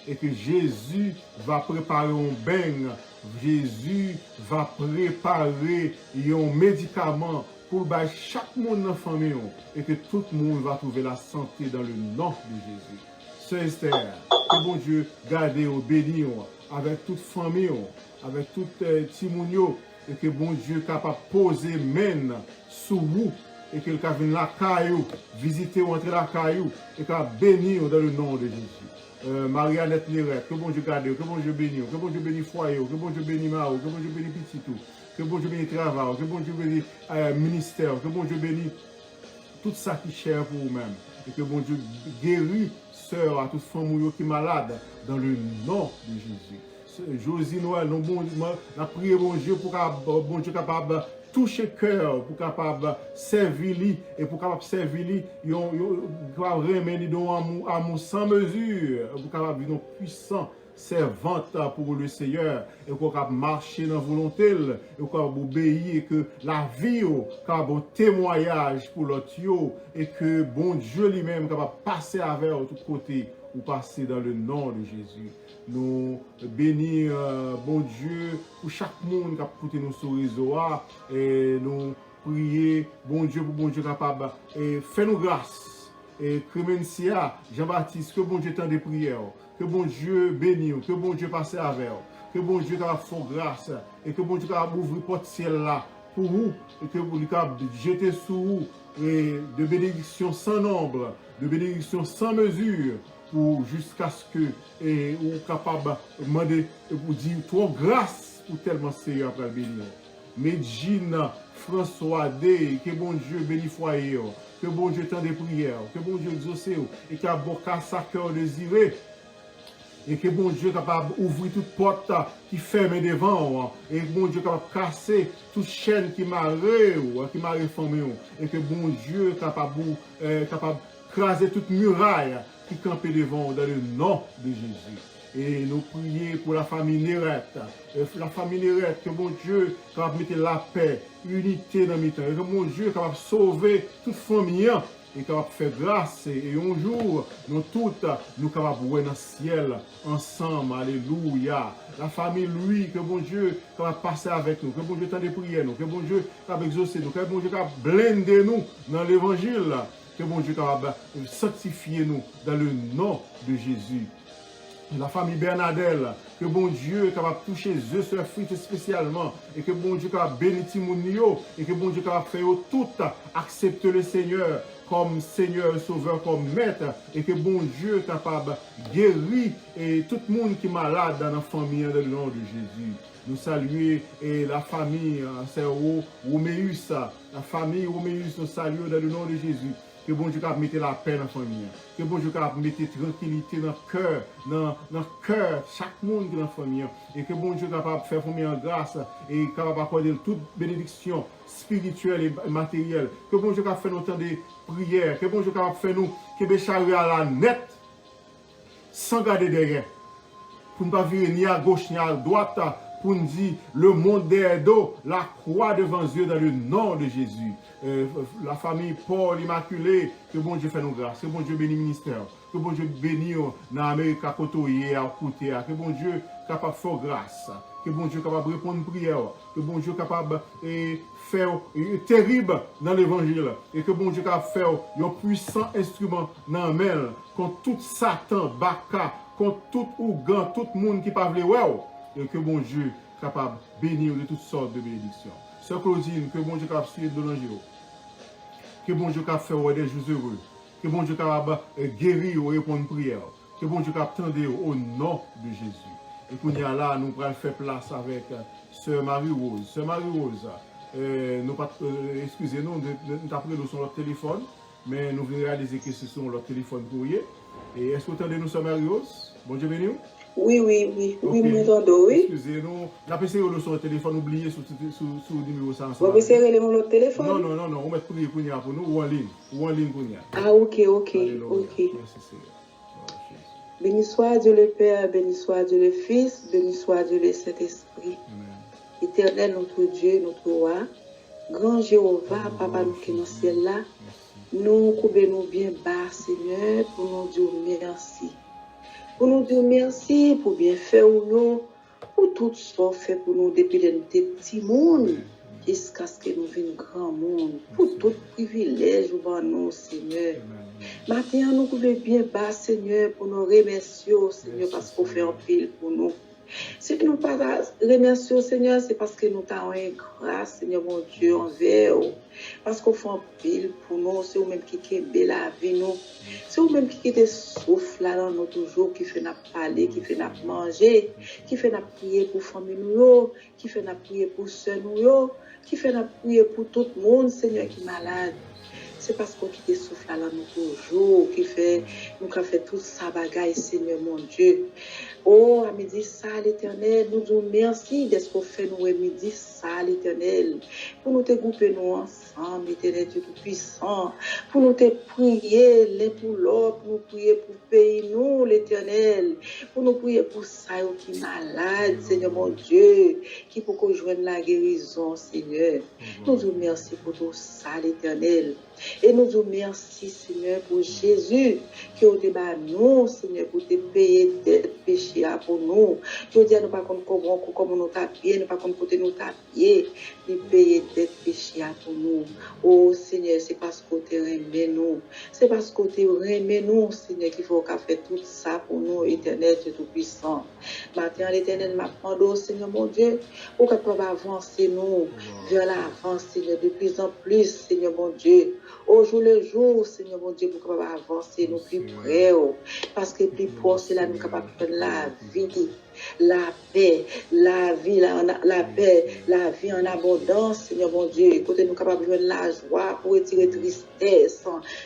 Et que Jésus va préparer un bain, Jésus va préparer un médicament pour chaque monde dans la famille et que tout le monde va trouver la santé dans le nom de Jésus. Sœur Esther, que bon Dieu garde et bénisse avec toute famille, avec tout timounio, et que bon Dieu est capable de poser main sur vous et que quelqu'un vienne la caillou, visiter ou entrer la caillou et qu'il bénir dans le nom de Jésus. Marie-Annette Lirette, que bon Dieu garde, que bon Dieu bénisse, que bon Dieu bénisse foyer, que bon Dieu bénisse Mao, que bon Dieu bénisse petit tout, que bon Dieu bénisse travail, que bon Dieu bénisse ministère, que bon Dieu bénisse tout ça qui est cher pour vous-même. Et que bon Dieu guérit sœur à toute femme qui est malade dans le nom de Jésus. Josie Noël, nous avons prié bon Dieu pour que bon Dieu capable toucher cœur, pour capable servir lui et pour capable servir lui, il va remettre dans amour sans mesure, pour capable vivre puissant servante pour le Seigneur et pour capable marcher dans la volonté et pour capable obéir et que la vie capable un témoignage pour l'autre et que bon Dieu lui-même capable passer avec de tous côtés ou passer dans le nom de Jésus. Nous bénir bon Dieu pour chaque monde qui a écouté nous sur le réseau et nous prier bon Dieu pour bon Dieu capable et faire nous grâce et Clémencia Jean-Baptiste que bon Dieu tend des prières, que bon Dieu bénisse, que bon Dieu passe avec, que bon Dieu capable faire grâce et que bon Dieu capable ouvrir porte ciel là pour vous et que vous capable jeter sur vous et de bénédictions sans nombre, de bénédictions sans mesure. Pour jusqu'à ce que vous capable de demander pour dire trop grâce pour tellement sérieux après le bénir. Medjine François D, que bon Dieu bénisse foyer, que bon Dieu tend des prières, que bon Dieu exauce et qu'il a beaucoup sa cœur désiré. Et que bon Dieu est capable d'ouvrir toute porte qui ferme devant, et que bon Dieu est capable de casser toute chaîne qui m'a réformé, et que bon Dieu est capable d'écraser toute muraille qui campait devant dans le nom de Jésus. Et nous prions pour la famille Nérette. La famille Nérette, que bon Dieu est capable de mettre la paix, l'unité dans le temps, et que bon Dieu est capable de sauver toute famille. Et capable de faire grâce. Et un jour, nous toutes, nous capables de voir dans le ciel ensemble. Alléluia. La famille, lui, que bon Dieu capable de passer avec nous. Que bon Dieu tende prier nous. Que bon Dieu capable d'exaucer nous. Que bon Dieu capable de blender nous dans l'évangile. Que bon Dieu capable de sanctifier nous dans le nom de Jésus. La famille Bernadelle, que bon Dieu est capable de toucher eux, sœurs frites spécialement, et que bon Dieu est capable de bénir Timounio, et que bon Dieu est capable de faire tout accepter le Seigneur comme Seigneur, Sauveur, comme Maître, et que bon Dieu est capable de guérir et tout le monde qui est malade dans la famille dans le nom de Jésus. Nous saluons la famille, c'est Roméus, la famille Roméus, nous saluons dans le nom de Jésus. Que bon Dieu capable de mettre la paix dans la famille. Que bon Dieu capable de mettre tranquillité dans le cœur, chaque monde qui est dans la famille. Et que bon Dieu capable de faire famille en grâce et capable d'accorder toute bénédiction spirituelle et matérielle. Que bon Dieu capable de faire autant de prières. Que bon Dieu capable de faire nous qui bécharrer à la nette sans garder derrière. Pour ne pas virer ni à gauche ni à droite. Pour nous dire le monde derrière d'eau, la croix devant Dieu dans le nom de Jésus. La famille Paul Immaculée, que bon Dieu fait nous grâce, que bon Dieu bénit le ministère, que bon Dieu bénit dans l'Amérique à côté, à côté, que bon Dieu capable de faire grâce, que bon Dieu capable de répondre à prière, que bon Dieu capable de faire terrible dans l'évangile, et que bon Dieu capable de faire un puissant instrument dans la main contre tout Satan, Baka, contre tout Ougan, tout le monde qui parle et que bon Dieu est capable de bénir de toutes sortes de bénédictions. Sœur Claudine, que bon Dieu est capable de suivre de l'angile. Que bon Dieu est capable de faire des jours heureux. Que bon Dieu est capable de guérir ou répondre à prière. Que bon Dieu est capable de tendre au nom de Jésus. Et qu'on y a là, nous allons faire place avec Sœur Marie-Rose. Sœur Marie-Rose, excusez-nous, nous avons pris sur notre téléphone, mais nous venons réaliser que ce sont leur téléphone courrier. Et est-ce que vous entendez nous, Sœur Marie-Rose? Bon Dieu béni. Oui, m'entendons, oui. Excusez-nous, la PC sur le téléphone, oubliez sur le numéro 500. Vous pouvez mon autre téléphone? Non, on va prier pour nous ou en ligne pour nous. Ah, ok. Merci, Seigneur. Béni soit Dieu le Père, béni soit Dieu le Fils, béni soit Dieu le Saint-Esprit. Éternel, notre Dieu, notre roi, grand Jéhovah, Papa, nous qui nous sommes ciel là, nous courbons bien bas, Seigneur, pour nous dire merci. Pour nous dire merci pour bien faire nous, pour tout ce qu'on fait pour nous depuis les petits mondes, jusqu'à ce que nous venions grand monde, pour tout privilège pour nous, Seigneur. Maintenant, nous pouvons bien bas, Seigneur, pour nous remercier, Seigneur, parce qu'on fait un pile pour nous. Si nous ne pas remercions, Seigneur, c'est parce que nous t'avons une grâce, Seigneur, mon Dieu, envers nous. Parce qu'on fait un pile pour nous, c'est vous-même qui est la vie, nous. C'est vous-même qui est souffle là dans nous toujours, qui fait nous parler, qui fait nous manger, qui fait nous prier pour famille, qui fait nous prier pour soeurs, qui fait nous prier pour tout le monde, Seigneur, qui est malade. C'est parce qu'on quitte souffle là nous toujours, qui fait, nous qui fait tout ça bagaille, Seigneur mon Dieu. Oh, à midi ça, l'Éternel, nous disons merci de ce qu'on fait nous à midi ça, l'Éternel. Pour nous te grouper nous ensemble, l'Éternel Dieu Tout-Puissant. Pour nous te prier l'un pour l'autre, pour nous prier pour le pays, nous, l'Éternel. Pour nous prier pour ça qui est malade, Seigneur mon Dieu, qui pour qu'on joigne la guérison, Seigneur. Nous disons merci pour tout ça, l'Éternel. Et nous disons merci, Seigneur, pour Jésus, qui au débat nous, Seigneur, pour te payer des péchés pour nous. Je dis à nous pas comme nous tapier, nous pas comme côté nous tapier, de payer des péchés pour nous. Oh Seigneur, c'est parce que tu aimes nous. C'est parce que tu aimes nous, Seigneur, qu'il faut qu'on fasse tout ça pour nous, Éternel, Dieu Tout-Puissant. Maintenant, l'Éternel m'apprend, Seigneur, mon Dieu, pour qu'on puisse avancer nous vers l'avant, Seigneur, de plus en plus, Seigneur, mon Dieu. Au jour le jour, Seigneur, mon Dieu, pour qu'on puisse avancer nous plus près, parce que plus proche, c'est là nous capables de faire la vie, la paix, la vie, la paix, la vie en abondance, Seigneur mon Dieu. Côté nous capables de jouer la joie pour retirer tristesse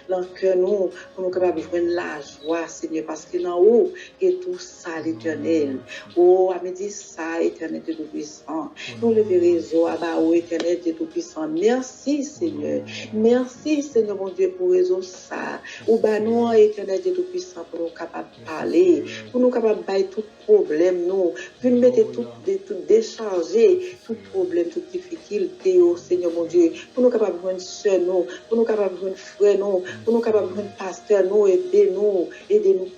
dans le cœur nous, pour nous capables de jouer la joie, Seigneur, parce que là haut, il y a tout ça, l'Éternel. Oh, à midi ça, Éternel Dieu Tout-Puissant. Nous le réseau à bas, Éternel Dieu Tout-Puissant. Merci, Seigneur. Merci, Seigneur mon Dieu, pour réseau ça. Ou bah nous, Éternel Dieu Tout-Puissant, pour nous capables de parler, pour nous capables de bailler tout problème, nous, pour nous mettre tout décharger, tout problème, toute difficulté, oh Seigneur mon Dieu, pour nous capables de voir une soeur, nous, pour nous capables de voir une frère, nous, pour nous capables de voir un pasteur, nous, aidez-nous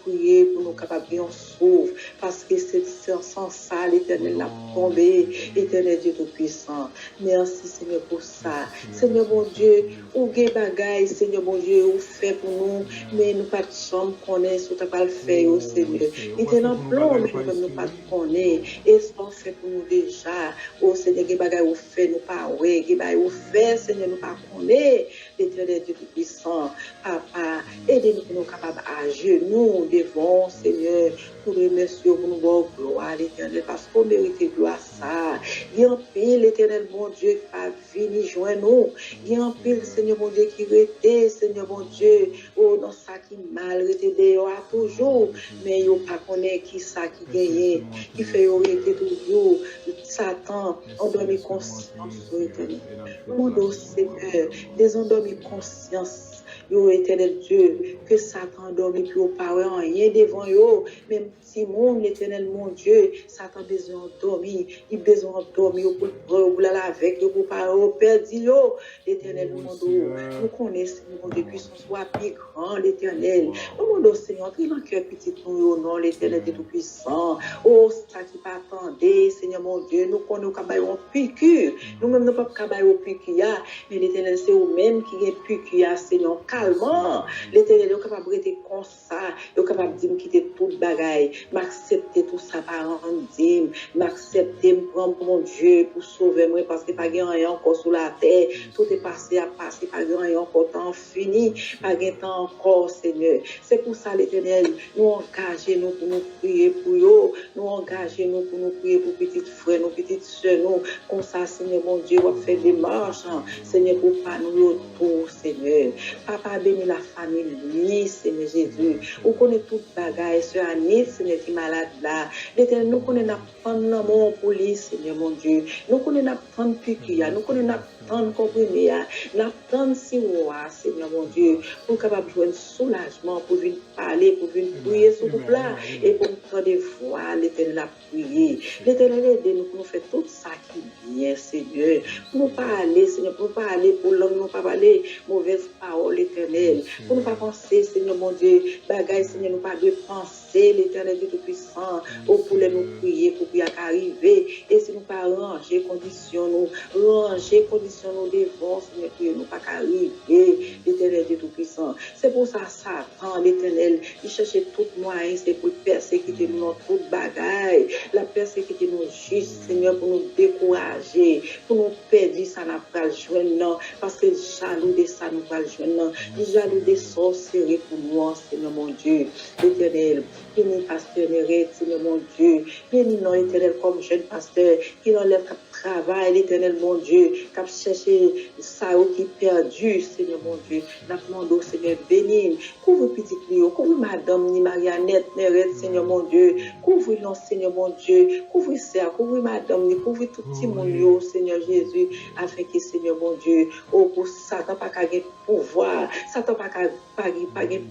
prier, pour nous capables de nous sauver, parce que c'est sans ça, l'Éternel l'a tombé, Éternel Dieu Tout-Puissant. Merci Seigneur pour ça. Seigneur mon Dieu, ou gay bagaille, Seigneur mon Dieu, ou fait pour nous, mais nous pas de chambre qu'on est, ce que tu pas le faire, oh Seigneur. Il est dans plomb, mais nous pas connaître. Et ce qu'on fait pour nous déjà, oh Seigneur, gay bagaille ou fait, nous pas ouais, gay bagaille ou fait, Seigneur, nous pas connaître. L'Éternel Dieu Tout-Puissant, Papa, aidez-nous pour nous capables à genoux devant, Seigneur, pour remercier, pour nous voir gloire, l'Éternel, parce qu'on mérite gloire ça. Il y a un pile, l'Éternel, mon Dieu, qui va venir joindre nous. Il y a un pile, Seigneur, mon Dieu, qui rete, Seigneur, mon Dieu, oh, dans ça qui mal, rete dehors toujours, mais il n'y a pas connaît qui ça qui gagne, qui fait rete toujours, Satan, endormi conscience, l'Éternel. Mon Dieu, Seigneur, des endormis conscience, yo Éternel Dieu, que Satan endormi puis au pas rien devant yo, même si mon Éternel mon Dieu, Satan besoin dormir, il besoin dormir pour la avec pour pas perdu yo, l'Éternel mon Dieu, nous connaissons mon Dieu puissance soit plus grand l'Éternel. Mon Dieu Seigneur, qu'il en cœur petit nous au nom l'Éternel de tout puissant. Oh ça qui pas attendre, Seigneur mon Dieu, nous connaissons cabayon piqûre. Nous même nous pas cabayon piqûre, mais l'Éternel c'est vous même qui est piqûre, Seigneur. calmement. L'Éternel est capable de rester comme ça. Il est capable de quitter toute bagaille. M'accepter tout ça par en dim. M'accepter, me prendre mon Dieu pour sauver moi parce que pas rien encore sur la terre. Tout est passé à passer. Pas rien encore temps fini. Pas rien temps encore, Seigneur. C'est pour ça, l'Éternel, nous engager nous pour nous prier pour eux. Nous engager nous pour nous prier pour petites frères, nos petites soeurs, nous. Comme ça, Seigneur, mon Dieu, on fait des marches. Seigneur, pour pas nous retour, Seigneur. Papa, bénis la famille, Seigneur Jésus. On connaît toute bagaille, Sœur Annie, Seigneur, qui est malade là. L'Éternel, nous connaissons la mon police, Seigneur, mon Dieu. Nous connaissons la piqûre, nous connaissons la comprimé, la siroir, Seigneur, mon Dieu, pour capable de jouer un soulagement, pour venir parler, pour venir prier sur tout plat, et pour prendre des voix, l'Éternel a prié. L'Éternel aide-nous pour nous faire tout ça qui est bien, Seigneur. Pour nous parler, Seigneur, pour nous parler, pour l'homme, nous pas parler mauvaise parole, l'Éternel. Pour nous pas penser, Seigneur, mon Dieu, bagaille, Seigneur, nous pas de penser, l'Éternel Dieu Tout-Puissant, pour nous prier, pour qu'il arriver. Et si nous pas ranger conditions, nous ranger conditions, nous devons, Seigneur, que nous pas arriver, l'Éternel Dieu Tout-Puissant. C'est pour ça, Satan, l'Éternel, il cherchait tout moyen, c'est pour persécuter nous dans toute bagaille, la persécuter nous juste, Seigneur, pour nous décourager, pour nous perdre, ça n'a pas le joindre, parce que jaloux de ça, nous pas le joindre, jaloux des sorcelleries pour nous, Seigneur, mon Dieu, l'Éternel, bénis pasteur Néret, Seigneur, mon Dieu, bénis nous, l'Éternel, comme jeune pasteur, qui enlève le travail, l'Éternel, mon Dieu, qui a cherché ça qui est perdu, Seigneur, mon Dieu, nous demandons, Seigneur, bénis, couvre petit Léo, couvre madame, ni Mariannette, Néret, Seigneur, mon Dieu, couvre-nous, Seigneur, mon Dieu, couvre ça, couvre madame, ni couvre tout petit monde, Seigneur Jésus, afin que, Seigneur, mon Dieu, oh, pour Satan, pas qu'à pouvoir, Satan, pas qu'à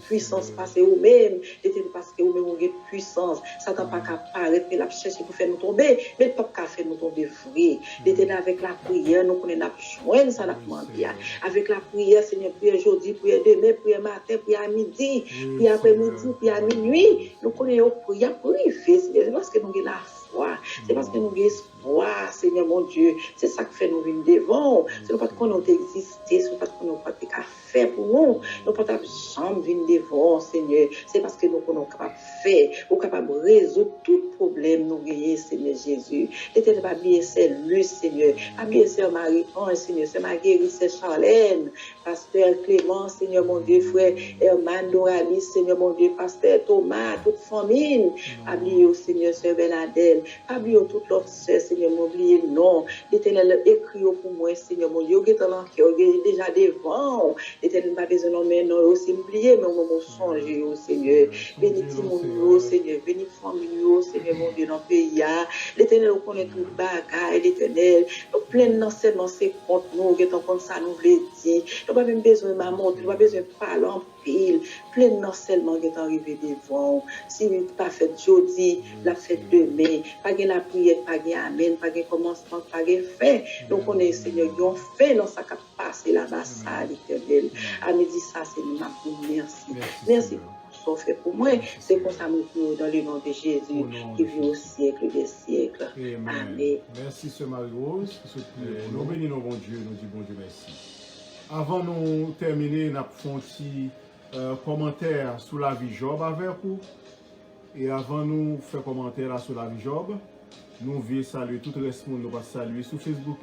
puissance, parce que vous-même, parce que vous-même, vous avez puissance, Satan, pas qu'à paraître, mais la chercher pour faire nous tomber, mais pas qu'à faire nous tomber vrai. L'Éternel, avec la prière, nous connaissons joindre ça, la prière. Avec la prière, Seigneur, prière aujourd'hui, prière demain, prière matin, prière à midi, prière après-midi, prière à minuit, nous connaissons prière privée, c'est parce que nous avons la foi, c'est parce que nous avons espoir, Seigneur, mon Dieu, c'est ça qui fait nous venir devant, c'est pas qu'on a existé, c'est pas qu'on a pas de faire pour nous, nous pas jamais venir devant, Seigneur, c'est parce que nous sommes capables de faire, nous sommes capables de résoudre tout problème, nous gagnons, Seigneur Jésus. L'Éternel va bien, c'est lui, Seigneur, va bien, c'est Marie-Ange, Seigneur, c'est Marguerite, c'est Charlène, Pasteur Clément, Seigneur, mon Dieu, frère Herman Doralis, Seigneur, mon Dieu, Pasteur Thomas, toute famille, oubliez, Seigneur, Sœur Bernadette, oubliez toute l'autre sœur, Seigneur, m'oubliez, non, l'Éternel écrit pour moi, Seigneur, mon Dieu, qui est dans déjà devant, l'Éternel n'a pas besoin de mais non, aussi oublier, mais au moment songer, Seigneur, bénis mon Dieu, Seigneur, bénis famille, Seigneur, mon Dieu, dans le pays, l'Éternel, on connaît tout le bagage, l'Éternel, plein non seulement c'est contre nous, qui est comme ça, nous voulons dire, nous n'avons pas même besoin de maman, nous n'avons pas besoin de parler en pile, plein non seulement qui est arrivé devant, si nous pas fait jeudi, la fête demain, pas de la prière, pas de amen, pas de commencement, pas de fin, donc on est Seigneur, ils ont fait dans sa capacité, là-bas, ça, l'Éternel, à me dire ça, c'est nous, merci pour ce fait pour moi, c'est pour ça que dans le nom de Jésus, qui vit au siècle des siècles. Amen. Merci, Sœur Marie-Rose. Nous bénissons bon Dieu, nous disons bon Dieu merci. Avant de terminer, nous avons un petit commentaire sur la vie Job avec vous. Et avant de nous faire commentaire sur la vie Job, nous voulons saluer tout le reste, nous va saluer sur Facebook.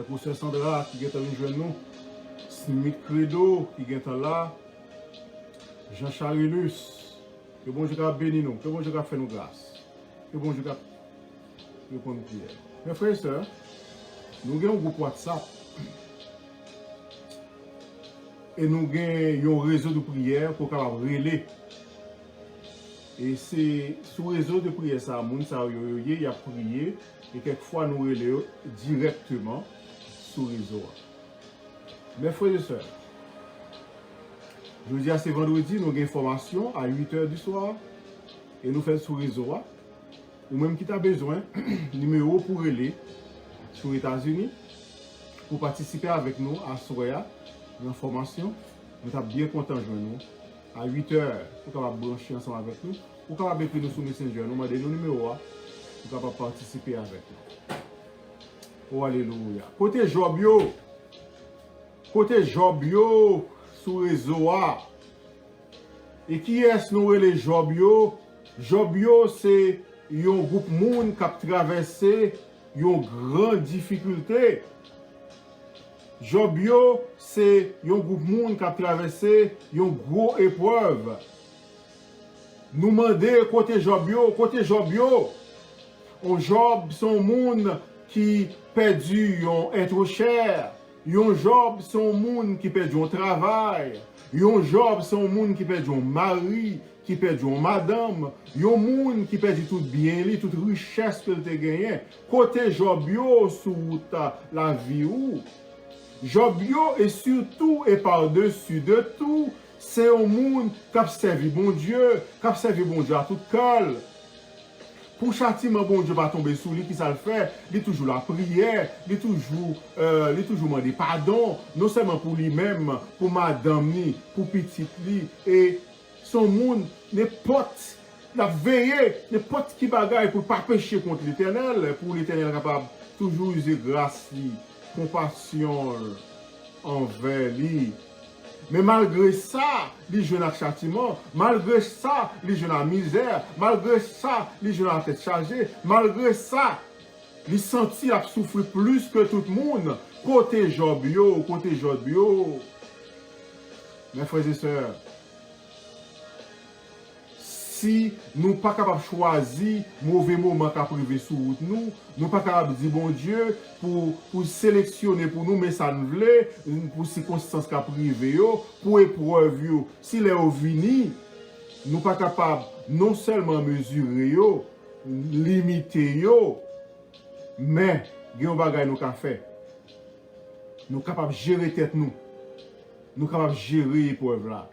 Pour Sœur Sandra qui est en joindre nous, Smith Credo qui est là, Jean-Charles Lus, que bon Dieu a béni nous, que bon Dieu a fait nous grâce, que bon Dieu a répondu à prière. Mes frères et sœurs, nous avons un groupe WhatsApp et nous avons un réseau de prière pour capable relayer. Et c'est sur le réseau de prière, ça, il y a prié et quelquefois nous relayons directement sur le réseau. Mes frères et sœurs, je vous dis à ce vendredi, nous avons une formation à 8h du soir et nous faisons sur le réseau. Ou même qui a besoin, numéro pour relayer sur les États-Unis pour participer avec nous à Soya, une formation. Nous sommes bien contents de nous. À 8h, pour capable brancher ensemble avec nous, pour capable écrire nous sur Messenger, nous demandons nos numéros pour capable participer avec nous. Oh alléluia. Côté Job, sous réseau a. Et qui est nous les Job yo? Job yo c'est un groupe monde qui a traversé une grande difficulté. Job yo c'est un groupe monde qui a traversé une grosse épreuve. Nous demander côté Job yo, on Job son monde qui perdu un être cher, un Job son monde qui perdu un travail, un Job son monde qui perdu un mari, qui perdu un madame, un monde qui perdu tout bien, toute richesse que te gagné. Côté Job yo sous la vie ou Job yo et surtout et par-dessus de tout, c'est un monde qui a servi bon Dieu, qui a servi bon Dieu à tout cœur. Pour châtiment, bon Dieu va tomber sous lui, qui ça le fait? Il est toujours la prière, il est toujours demandé pardon, non seulement pour lui-même, pour madame, pour petite lui, et son monde, n'importe, la veillée, n'importe qui bagaille pour ne pas pécher contre l'Éternel, pour l'Éternel capable toujours user grâce, compassion envers lui. Mais malgré ça, les jeunes à châtiment, malgré ça, les jeunes à misère, malgré ça, les jeunes à tête chargée, malgré ça, les sentis à souffrir plus que tout le monde. Côté Job yo. Mes frères et sœurs, si nous ne sommes pas capables de choisir mauvais moments qui privé sur route nous, nous ne sommes pas capables de dire bon Dieu pour sélectionner pour nous mais ça nous voulait pour circonstances qui privé pour épreuve si les vini, nous ne sommes pas capables non seulement mesurer limiter mais il y a un bagage nous fait. Nous sommes capables de gérer tête nous. Nous sommes capables de gérer l'épreuve là.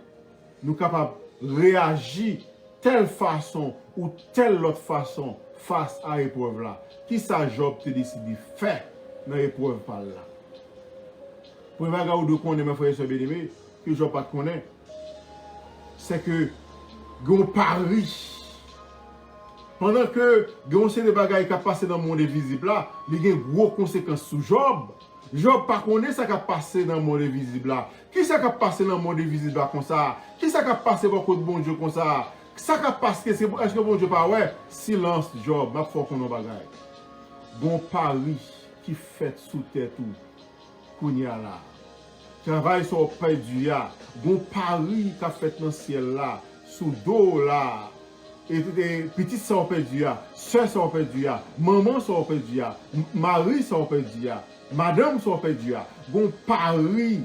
Nous sommes capables de réagir telle façon ou telle autre façon face à l'épreuve là. Qui ça Job te décide de faire dans l'épreuve par là? Pour les bagages de connaître mes frères et sœurs bien-aimés, que Job pas connaît, c'est que gon pari. Pendant que gon c'est des bagages qui passé dans le monde invisible là, il y a gros conséquences sur Job. Job pas connaît ça qui a passé dans le monde invisible là. Qui ça qui a passé dans le monde invisible là comme ça? Qui ça qui a passé beaucoup de bon Dieu comme ça? Ça qui a passé, est-ce que bon Dieu pas ouais? Silence Job, ma faut qu'on en bagaille. Bon pari qui fait sous tête tout. Kounya là. Travail sur paix du ya. Bon pari qui a fait dans le ciel là, sous dos là. Et petit ça perdu ya, soeur ça perdu ya, maman ça perdu ya, mari ça perdu ya, madame ça perdu ya. Bon pari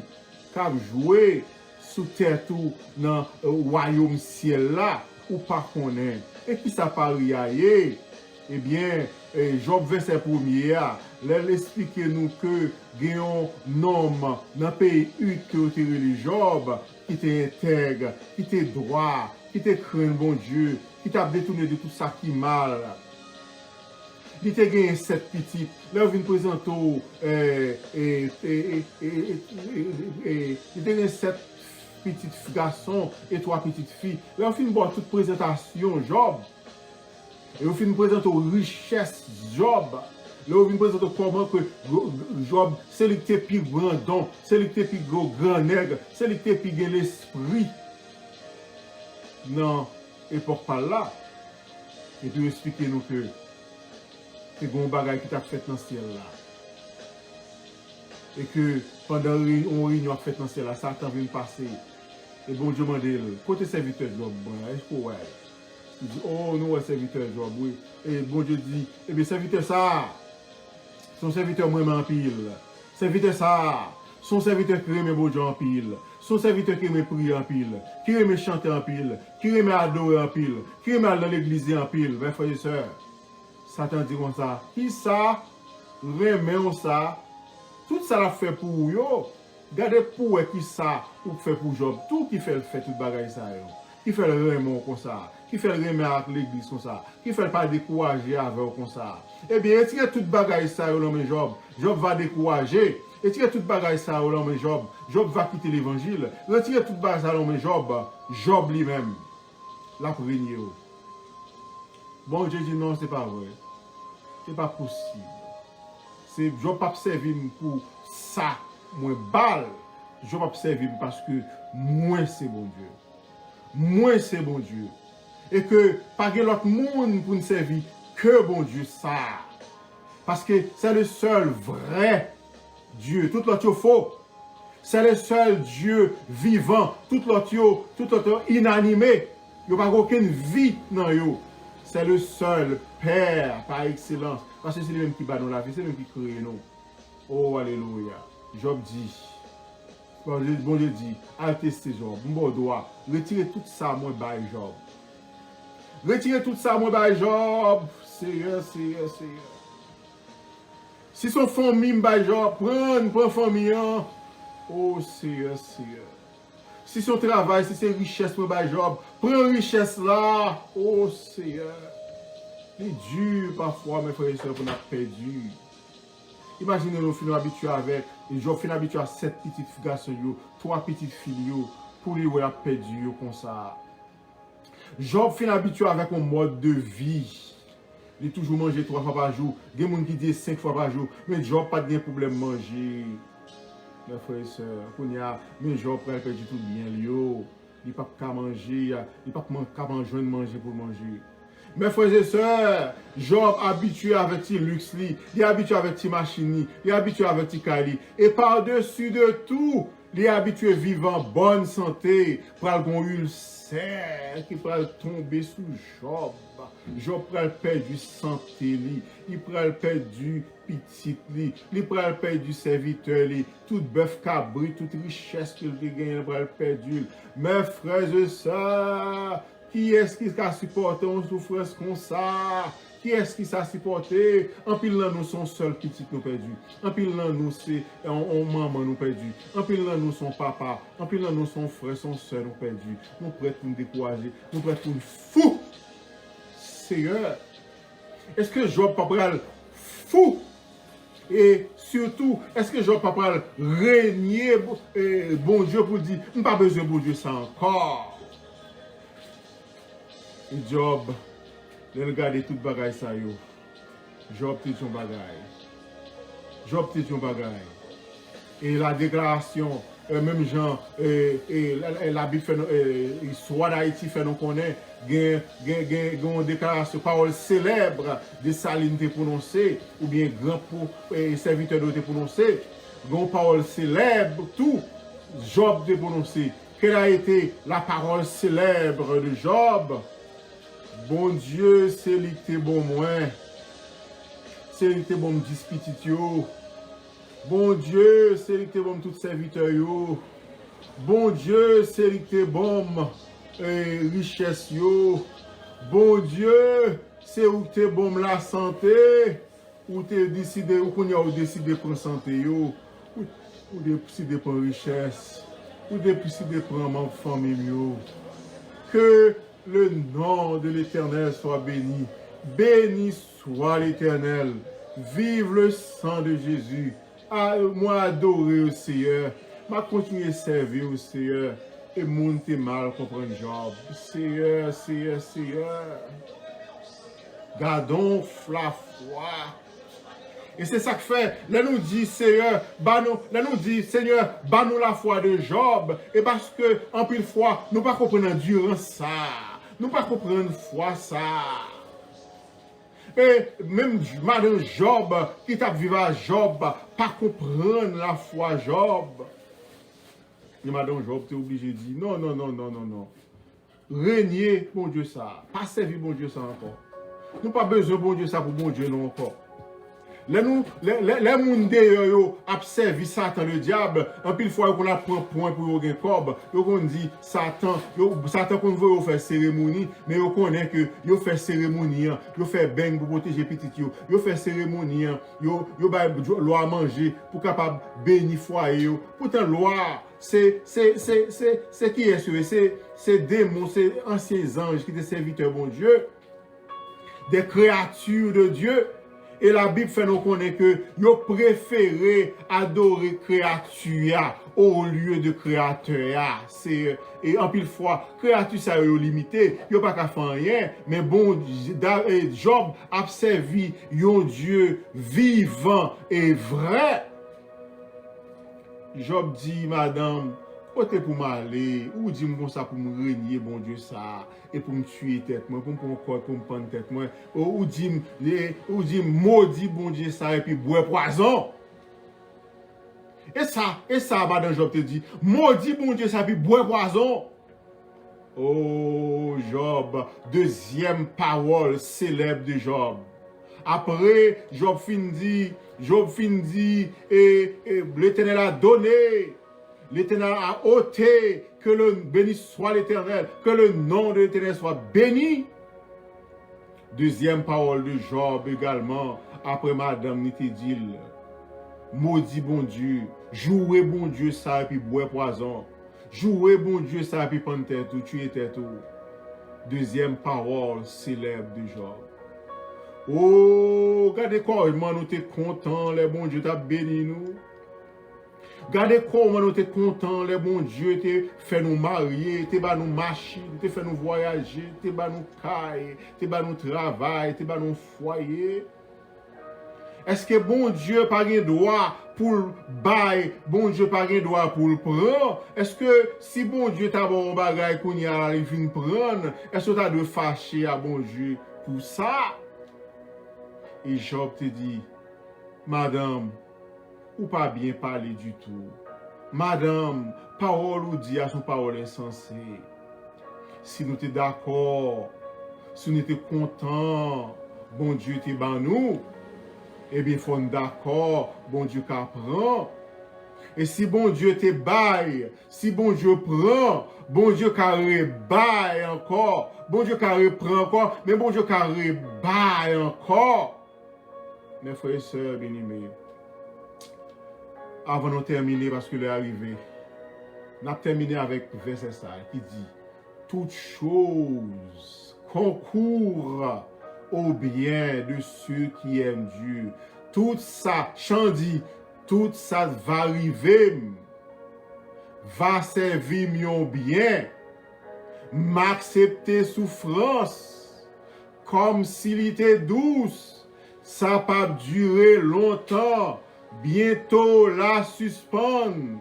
qui a joué sous terre tout dans le royaume ciel là ou pas connaît. Et qui ça pari ya eh bien Job verset 1er là expliquer nous que gagnons homme dans pays que tu Job qui était intègre, qui était droit, qui te craint bon Dieu, qui t'a détourné de tout ça qui mal. Il t'a gagné 7 petites. Là, on vient présenter il t'a gagné 7 petits garçons et 3 petites filles. Là, on finit voir toute présentation Job. Et on finit présenter richesse Job. Là, on vient présenter comment que Job, c'est lui qui est plus grand don, c'est lui qui est plus grand nègre, c'est lui qui est plus grand l'esprit. Non, époque par là. Et puis expliquer nous que c'est un bagage qui t'a fait dans le ciel là. Et que pendant une réunion fait dans le ciel là, Satan vient passer. Et bon Dieu m'a dit, côté serviteur Job, est-ce que ouais? Il dit, oh non, serviteur Job, oui. Et bon Dieu dit, eh bien serviteur ça, son serviteur moi en pile. Serviteur ça, son serviteur qui aime bon Dieu en pile. Son serviteur qui aime prier en pile, qui aime chanter en pile, qui aime adorer en pile, qui aime aller dans l'église en pile. Mes frères et sœurs, Satan dit comme ça, qui ça, remet ça, tout ça l'a fait pour vous. Regardez pour qui ça, ou fait pour Job, tout qui fait le fait, tout bagaille ça. Qui fait le remet comme ça, qui fait le remet avec l'église comme ça, qui fait pas décourager avec comme ça. Eh bien, est-ce que tout bagaille ça, Job, Job va décourager. Et tirer toute bagaille ça au l'homme Job, Job va quitter l'évangile. Retirer toute bagaille ça au l'homme Job lui-même, la régner. Bon Dieu dit non, c'est pas vrai. C'est pas possible. C'est Job pas servi pour ça, moins balle. Job a servi parce que moi c'est bon Dieu. Moi c'est bon Dieu. Et que pas l'autre monde pour nous servir que bon Dieu ça. Parce que c'est le seul vrai Dieu. Tout l'autre faux. C'est le seul Dieu vivant. Tout l'autre inanimé. Il n'y a pas aucune vie dans eux. C'est le seul Père par excellence. Parce que c'est lui-même qui bat nous la vie. C'est lui-même qui crée nous. Oh, alléluia. Job dit. Bon Dieu dit. Attestez Job. Bon doigt. Retirez tout ça, moi, by Job. Retirez tout ça, moi, by Job. Seigneur. Si son famille, by Job, prends famille. Oh, Seigneur. Si son travail, si c'est richesse pour Job, prends richesse là. Oh Seigneur. C'est dur parfois, mes frères et sœurs, pour nous perdu. Imaginez nous finissons habitués avec, et Job finit habitué à 7 petites garçons, 3 petites filles, pour lui, il a perdu comme ça. Job finit habitué avec un mode de vie. Il toujours manger 3 fois par jour. Il y a des gens qui disent 5 fois par jour. Mais Job n'a pas de problème de manger. Mes frères et sœurs, mais Job a perdu tout bien. Il n'a pas qu'à manger, il n'a pas qu'à manger pour manger. Mes frères et sœurs, Job est habitué avec ses luxe, il est habitué avec ses machines, il est habitué avec ses calis. Et par-dessus de tout, il est habitué à vivre en bonne santé, pour avoir un ulcère qui peut tomber sous Job. Job peut perdre du santé, il peut perdre du petit, il peut perdre du serviteur, tout bœuf cabri, toute richesse qu'il a gagné, il peut perdre. Mes frères et sœurs, qui est-ce qui a supporté une souffrance comme ça? Qui est-ce qui a supporté? En pile là, nous sommes seuls petits nous perdus. En pile là, nous c'est maman nous perdus. En pile là, nous sommes papa. En pile là, nous sommes frères, sommes sœurs nous perdus. Nous prêts pour nous décourager. Nous prêts pour nous fous. Seigneur, est-ce que Job pas pral fou? Et surtout, est-ce que Job pas pral régner bon Dieu pour dire, nous pas besoin de bon Dieu ça encore? Job, il regarde tout bagay ça yo. Job dit son bagay. Job dit son bagay. Et la déclaration, même Jean, la Bible fait, l'histoire d'Haïti fait nous connaître, il y a une déclaration, parole célèbre de Saline te prononcée, ou bien grand serviteur de te prononcé, une parole célèbre, tout, Job te prononcé. Quelle a été la parole célèbre de Job? Bon Dieu, c'est lui qui est bon moi. C'est lui qui est bon me petit yo. Bon Dieu, c'est lui qui est bon tout serviteur yo. Bon Dieu, c'est lui qui est bon richesse yo. Bon Dieu, c'est où qui est bon la santé. Ou tu décidé, ou qu'on a décidé de prendre santé yo. Ou décidé de prendre richesse. Ou décidé de prendre ma famille yo. Que le nom de l'Éternel soit béni. Béni soit l'Éternel. Vive le sang de Jésus. Moi adorer au Seigneur. Moi continuer à servir au Seigneur. Et monter mal comprendre Job. Seigneur. Gardons la foi. Et c'est ça que fait, là nous dit Seigneur, Seigneur, nous la foi de Job. Et parce que, en pile fois, nous ne comprenons pas endurance ça. Nous ne comprenons pas foi ça. Et même Madame Job, qui t'a vécu à Job, pas comprendre la foi Job. Et Madame Job, tu es obligé de dire, non. Régner, bon Dieu ça. Pas servir bon Dieu ça encore. Nous pas besoin de bon Dieu ça pour bon Dieu non encore. Les gens qui servi Satan, le diable, en pile fois qu'on a pris un point pour gagner cob, on dit Satan qu'on veut faire cérémonie, mais on connaît que yo fait cérémonie, yo fait bang pour protéger petit yo fait cérémonie, yo loi à manger pour capable bénir foyer. Pourtant loi c'est qui est ce? C'est démons, c'est anciens anges qui étaient serviteurs bon Dieu, des créatures de Dieu. Et la Bible fait nous connaître que yo préféré adorer créature au lieu de créateur. C'est et en pile fois créature ça yo limité, yo pas qu'à faire rien, mais bon Job a servi un Dieu vivant et vrai. Job dit, madame, côté pour m'aller, ou dit comme ça pour me régner, bon Dieu, ça, et pour me tuer tête, moi, pour me prendre corps, pour me prendre tête, moi, ou dit, maudit, bon Dieu, ça, et puis boire poison. Et ça, madame Job te dit, maudit, bon Dieu, ça, et puis boire poison. Oh, Job, deuxième parole célèbre de Job. Après, Job fin dit, et l'Éternel a donné, l'Éternel a ôté, que le béni soit l'Éternel, que le nom de l'Éternel soit béni. Deuxième parole de Job également, après madame ni te dit, maudit bon Dieu, jouez bon Dieu ça et puis boire poison. Jouez bon Dieu ça et puis prendre tête ou tuer tête ou. Deuxième parole célèbre de Job. Oh, regardez comment nous sommes contents, les bons Dieu t'a béni nous. Regardez comment nous sommes contents, les bons Dieu t'a fait nous marier, t'a fait nous marcher, t'a fait nous voyager, t'a fait nous cailler, t'a fait nous travail, t'a fait nous foyer. Est-ce que bon Dieu pas un droit pour bail, bon Dieu pas un droit pour le prendre? Est-ce que si bon Dieu t'a bon bagay qu'on y a, il vient prendre, est-ce que t'as de fâcher à bon Dieu pour ça? Et Job te dit, madame, ou pas bien parler du tout. Madame, parole ou dit à son parole insensée. Si nous sommes d'accord, si nous sommes contents, bon Dieu te ban nous, eh bien, il faut être d'accord, bon Dieu qu'apprend. Et si bon Dieu te baille, si bon Dieu prend, bon Dieu carré baille encore, bon Dieu carré prend encore, mais bon Dieu carré baille encore. Mes frères et sœurs bien-aimés, avant de terminer, parce que l'heure est arrivée, nous avons terminé avec verset ça qui dit, toute chose concourt au bien de ceux qui aiment Dieu. Tout ça, Chandi, tout ça va arriver, va servir mon bien, m'accepter souffrance, comme s'il était douce. Ça pas durer longtemps, bientôt la suspendre.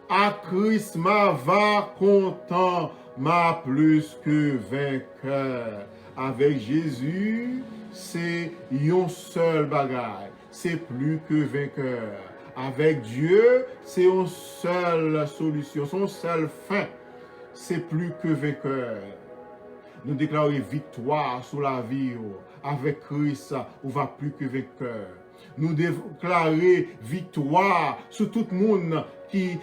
À Christ ma va content, ma plus que vainqueur. Avec Jésus, c'est un seul bagage, c'est plus que vainqueur. Avec Dieu, c'est une seule solution, son seul fin, c'est plus que vainqueur. Nous déclarons victoire sur la vie. Avec Christ, on va plus que vainqueur. Nous déclarons victoire sur tout le monde qui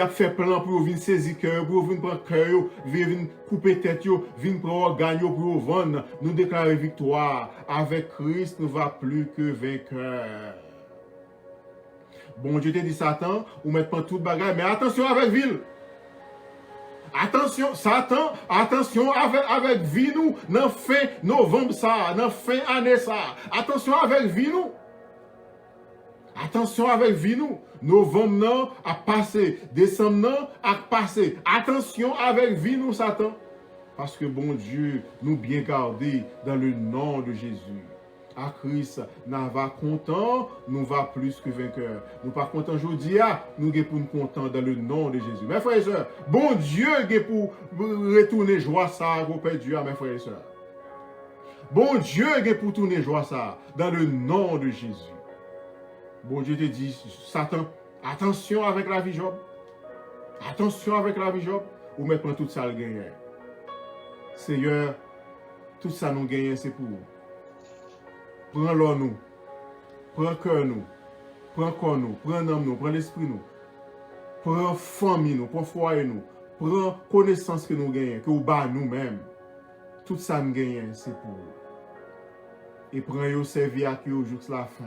a fait plan pour venir saisir cœur, pour venir prendre cœur, venir couper tête, venir prendre organe pour vendre. Nous déclarons victoire. Avec Christ, nous va plus que vainqueur. Bon Dieu te dit Satan, ou mettre pas tout bagage, mais attention avec ville. Attention, Satan, attention avec vie nous, dans fin novembre ça, dans fin année ça. Attention avec vie nous. Attention avec vie nous. Novembre non a passé, décembre non a passé. Attention avec vie nous, Satan. Parce que bon Dieu nous bien gardé dans le nom de Jésus. À Christ, nous va content, nous va plus que vainqueur. Nous pas content aujourd'hui, nous sommes pour nous content dans le nom de Jésus. Mes frères et sœurs, bon Dieu est pour retourner joie ça au Père Dieu, mes frères et sœurs. Bon Dieu est pour tourner joie ça dans le nom de Jésus. Bon Dieu te dit, Satan, attention avec la vie Job. Attention avec la vie Job, ou maintenant tout ça le gagne. Seigneur, tout ça nous gagne, c'est pour vous. Prends l'or nous, prends cœur nous, prends corps nous, prends âme nous, prends l'esprit nous, prends famille nous, prends foyer nous, prends connaissance que nous gagnons, que nous bas nous-mêmes. Tout ça nous gagne, c'est pour vous. Et prends yo servir à qui jusqu'à la fin.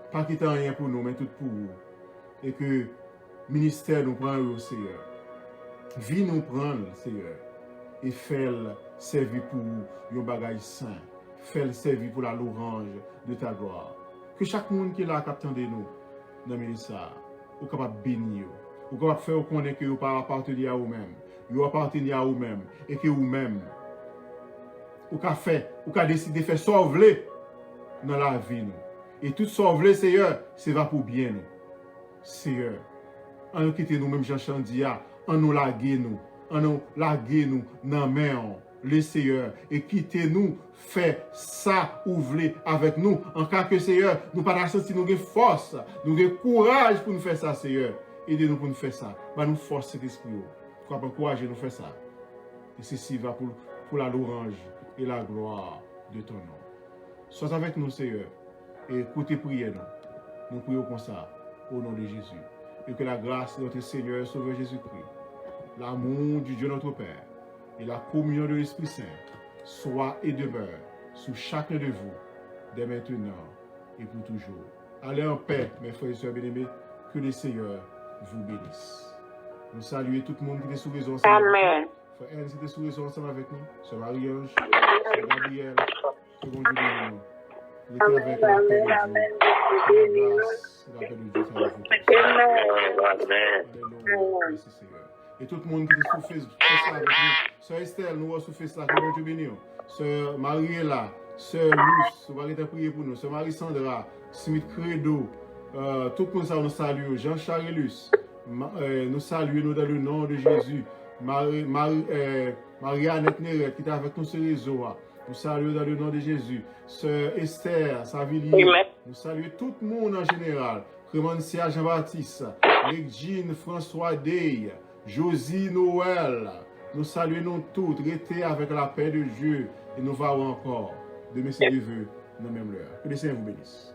Pas quitter rien pour nous, mais tout pour vous. Et que ministère nous prend au Seigneur. Vie nous prendre, Seigneur. Et faire servir pour vous, un bagage saint. Fais-le servir pour la louange de ta gloire. Que chaque monde qui est là, captant de nous, dans le ministère, est capable de bénir, est capable de faire connaître que vous ne appartenez à vous-même, vous appartenez à vous-même, et que vous-même, vous avez décidé de faire sauver dans la vie. Et tout sauver, Seigneur, c'est va pour bien nous. Seigneur, en nous quitter nous, même Jean Chandia, en nous laguer nous, dans main, le Seigneur, et quitter nous, fait ça ou voulez avec nous, en cas que Seigneur, nous pas senti nous avons force, nous avons courage pour nous faire ça, Seigneur. Aidez-nous pour nous faire ça. Nous force cet esprit. Pour encourager nous faire ça. Et ceci va pour la louange et la gloire de ton nom. Sois avec nous, Seigneur, et écoutez prière nous. Nous prions comme ça, au nom de Jésus. Et que la grâce de notre Seigneur Sauveur Jésus-Christ, l'amour du Dieu notre Père et la communion de l'Esprit Saint soit et demeure sur chacun de vous, dès maintenant et pour toujours. Allez en paix, mes frères et sœurs bien-aimés, que le Seigneur vous bénisse. Nous saluons tout le monde qui est sous les ondes. Amen. Frère Anne, c'était sous les ondes ensemble avec nous. Sœur Marie-Ange, Sœur Gabriel, que bon Dieu bénisse nous. Nous étions avec la paix de Dieu. La grâce et la paix de Dieu soit avec vous. Amen. Alléluia. Merci Seigneur. Et tout le monde qui est sous Facebook, fait ça avec nous. Sœur Estelle, nous sommes sous Facebook, que bon Dieu bénisse nous. Sœur Mariella, Sœur Luce, vous allez prier pour nous. Sœur Marie-Sandra, Smith Credo, tout le monde nous salue. Jean-Charles Luce, nous saluons dans le nom de Jésus. Marie-Annette Néret qui est avec nous sur les réseaux. Nous saluons dans le nom de Jésus. Sœur Esther Savillier. Nous saluons tout le monde en général. Clémentia Jean-Baptiste. Regine François Dey. Josie Noël. Nous saluons tous. Restez avec la paix de Dieu. Et nous verrons encore. Demain, si Dieu veut, dans la même heure. Que le Seigneur vous bénisse.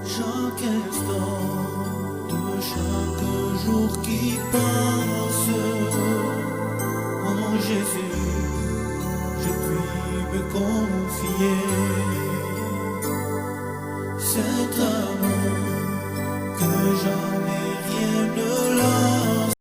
Chaque instant de chaque jour qui passe, en Jésus, je puis me